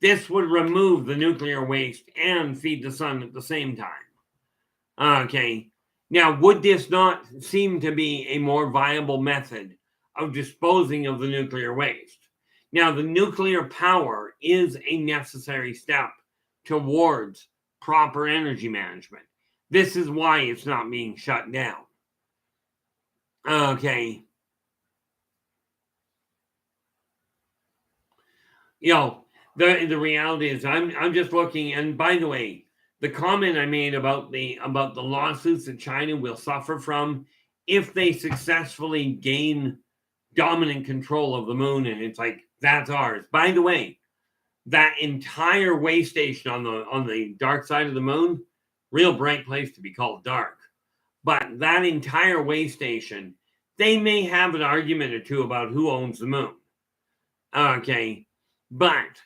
This would remove the nuclear waste and feed the sun at the same time. Okay. Now, would this not seem to be a more viable method of disposing of the nuclear waste? Now, the nuclear power is a necessary step towards proper energy management. This is why it's not being shut down. Okay. You know, the reality is I'm just looking, and by the way, the comment I made about the lawsuits that China will suffer from if they successfully gain dominant control of the moon, and it's like that's ours. By the way, that entire way station on the dark side of the moon, real bright place to be called dark. But that entire way station, they may have an argument or two about who owns the moon. Okay. But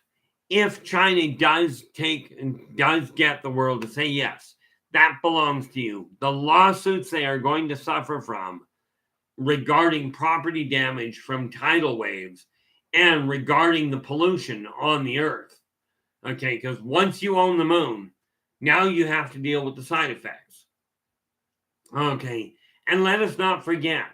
if China does get the world to say, yes, that belongs to you, the lawsuits they are going to suffer from regarding property damage from tidal waves and regarding the pollution on the earth. Okay, because once you own the moon, now you have to deal with the side effects. Okay, and let us not forget,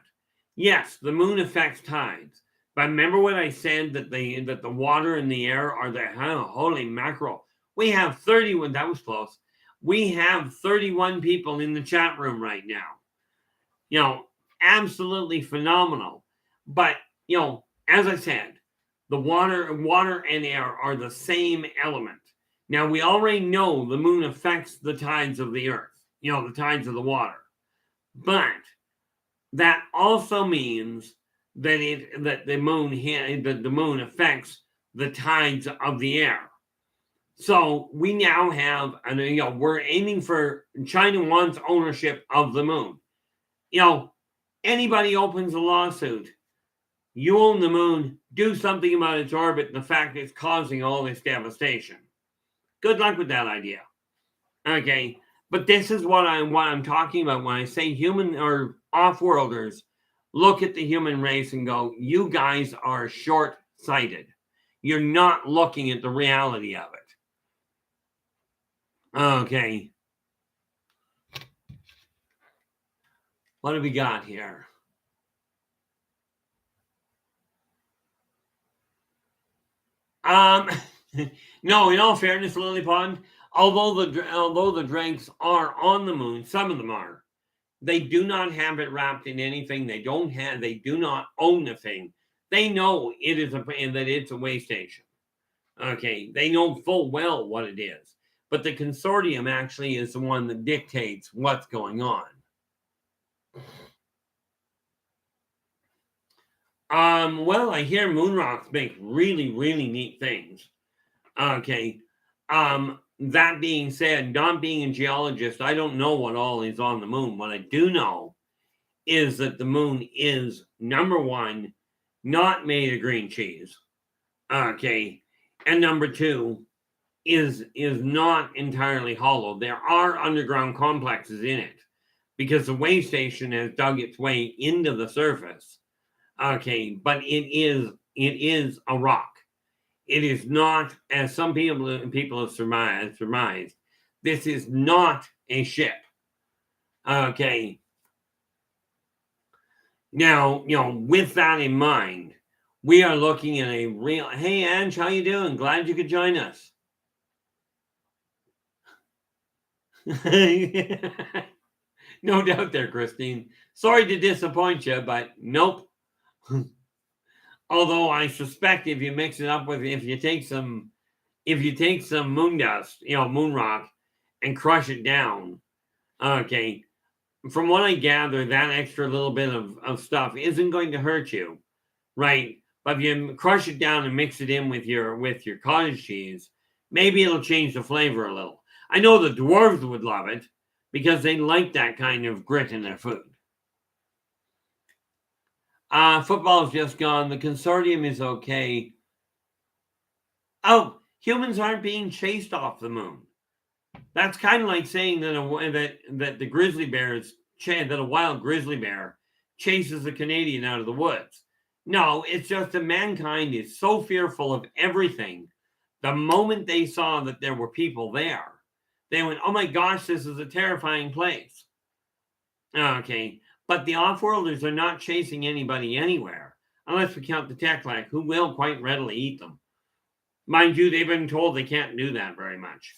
yes, the moon affects tides. But remember what I said, that the water and the air are the holy mackerel. We have 31. That was close. We have 31 people in the chat room right now. You know, absolutely phenomenal. But you know, as I said, the water and air are the same element. Now we already know the moon affects the tides of the earth. You know, the tides of the water. But that also means that the moon affects the tides of the air. So we now have, and you know, we're aiming for, China wants ownership of the moon. You know, anybody opens a lawsuit, you own the moon, do something about its orbit and the fact it's causing all this devastation. Good luck with that idea. Okay, but this is what I'm talking about when I say human or off-worlders look at the human race and go, you guys are short-sighted. You're not looking at the reality of it. Okay. What have we got here? No, in all fairness, Lily Pond, although the drakes are on the moon, some of them are. They do not have it wrapped in anything. They do not own the thing. They know that it's a way station. Okay, they know full well what it is. But the consortium actually is the one that dictates what's going on. Well, I hear moon rocks make really, really neat things. Okay. That being said, not being a geologist, I don't know what all is on the moon. What I do know is that the moon is, number one, not made of green cheese. Okay. And number two, is not entirely hollow. There are underground complexes in it because the way station has dug its way into the surface. Okay, but it is a rock. It is not, as some people have surmised, this is not a ship. Okay. Now, with that in mind, we are looking at a real. Hey, Ange, how you doing? Glad you could join us. No doubt there, Christine. Sorry to disappoint you, but nope. Although I suspect if you mix it up with, if you take some moon dust, moon rock, and crush it down, okay, from what I gather, that extra little bit of stuff isn't going to hurt you, right? But if you crush it down and mix it in with your cottage cheese, maybe it'll change the flavor a little. I know the dwarves would love it because they like that kind of grit in their food. Football's just gone. The consortium is okay. Oh, humans aren't being chased off the moon. That's kind of like saying that the grizzly bears that a wild grizzly bear chases a Canadian out of the woods. No, it's just that mankind is so fearful of everything. The moment they saw that there were people there, they went, "Oh my gosh, this is a terrifying place." Okay, but the off-worlders are not chasing anybody anywhere, unless we count the Teklak, who will quite readily eat them. Mind you, they've been told they can't do that very much.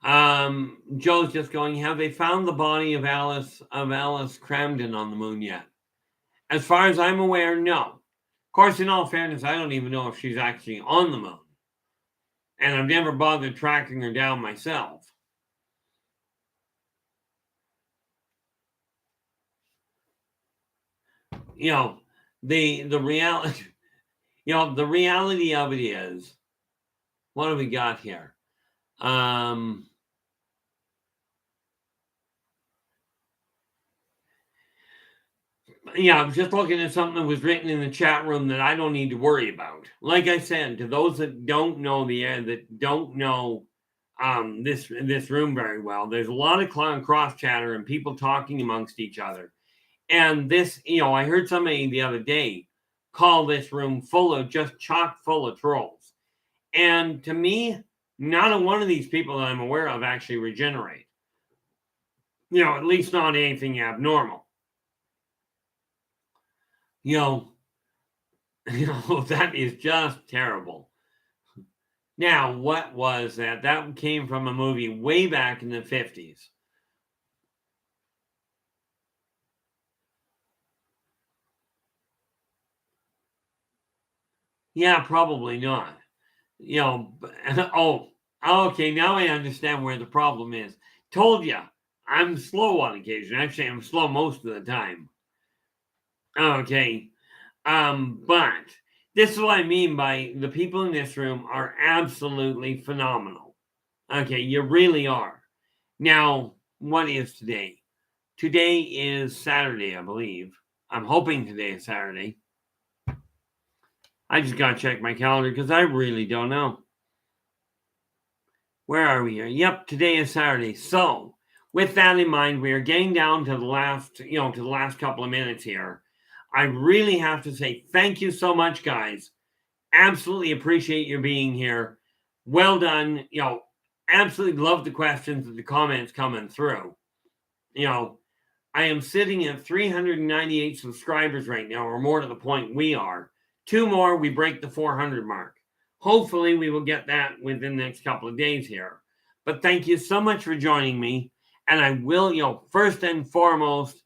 Joe's just going, have they found the body of Alice Cramden on the moon yet? As far as I'm aware, no. Of course, in all fairness, I don't even know if she's actually on the moon. And I've never bothered tracking her down myself. The reality, the reality of it is, what have we got here? I was just looking at something that was written in the chat room that I don't need to worry about. Like I said, to those that don't know this room very well, there's a lot of cross chatter and people talking amongst each other. And this, I heard somebody the other day call this room just chock full of trolls. And to me, not a one of these people that I'm aware of actually regenerate. At least not anything abnormal. That is just terrible. Now, what was that? That came from a movie way back in the 50s. Yeah, probably not. Okay, now I understand where the problem is. Told you, I'm slow on occasion. Actually, I'm slow most of the time. Okay. But this is what I mean by the people in this room are absolutely phenomenal. Okay, you really are. Now, what is today? Today is Saturday, I believe. I'm hoping today is Saturday. I just got to check my calendar because I really don't know. Where are we here? Yep, today is Saturday. So, with that in mind, we are getting down to the last couple of minutes here. I really have to say thank you so much, guys. Absolutely appreciate you being here. Well done. Absolutely love the questions and the comments coming through. You know, I am sitting at 398 subscribers right now, or more to the point we are. 2 more, we break the 400 mark. Hopefully, we will get that within the next couple of days here. But thank you so much for joining me. And I will, first and foremost,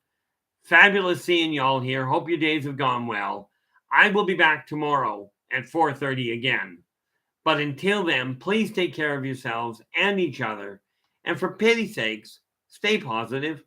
fabulous seeing y'all here. Hope your days have gone well. I will be back tomorrow at 4:30 again. But until then, please take care of yourselves and each other. And for pity's sakes, stay positive.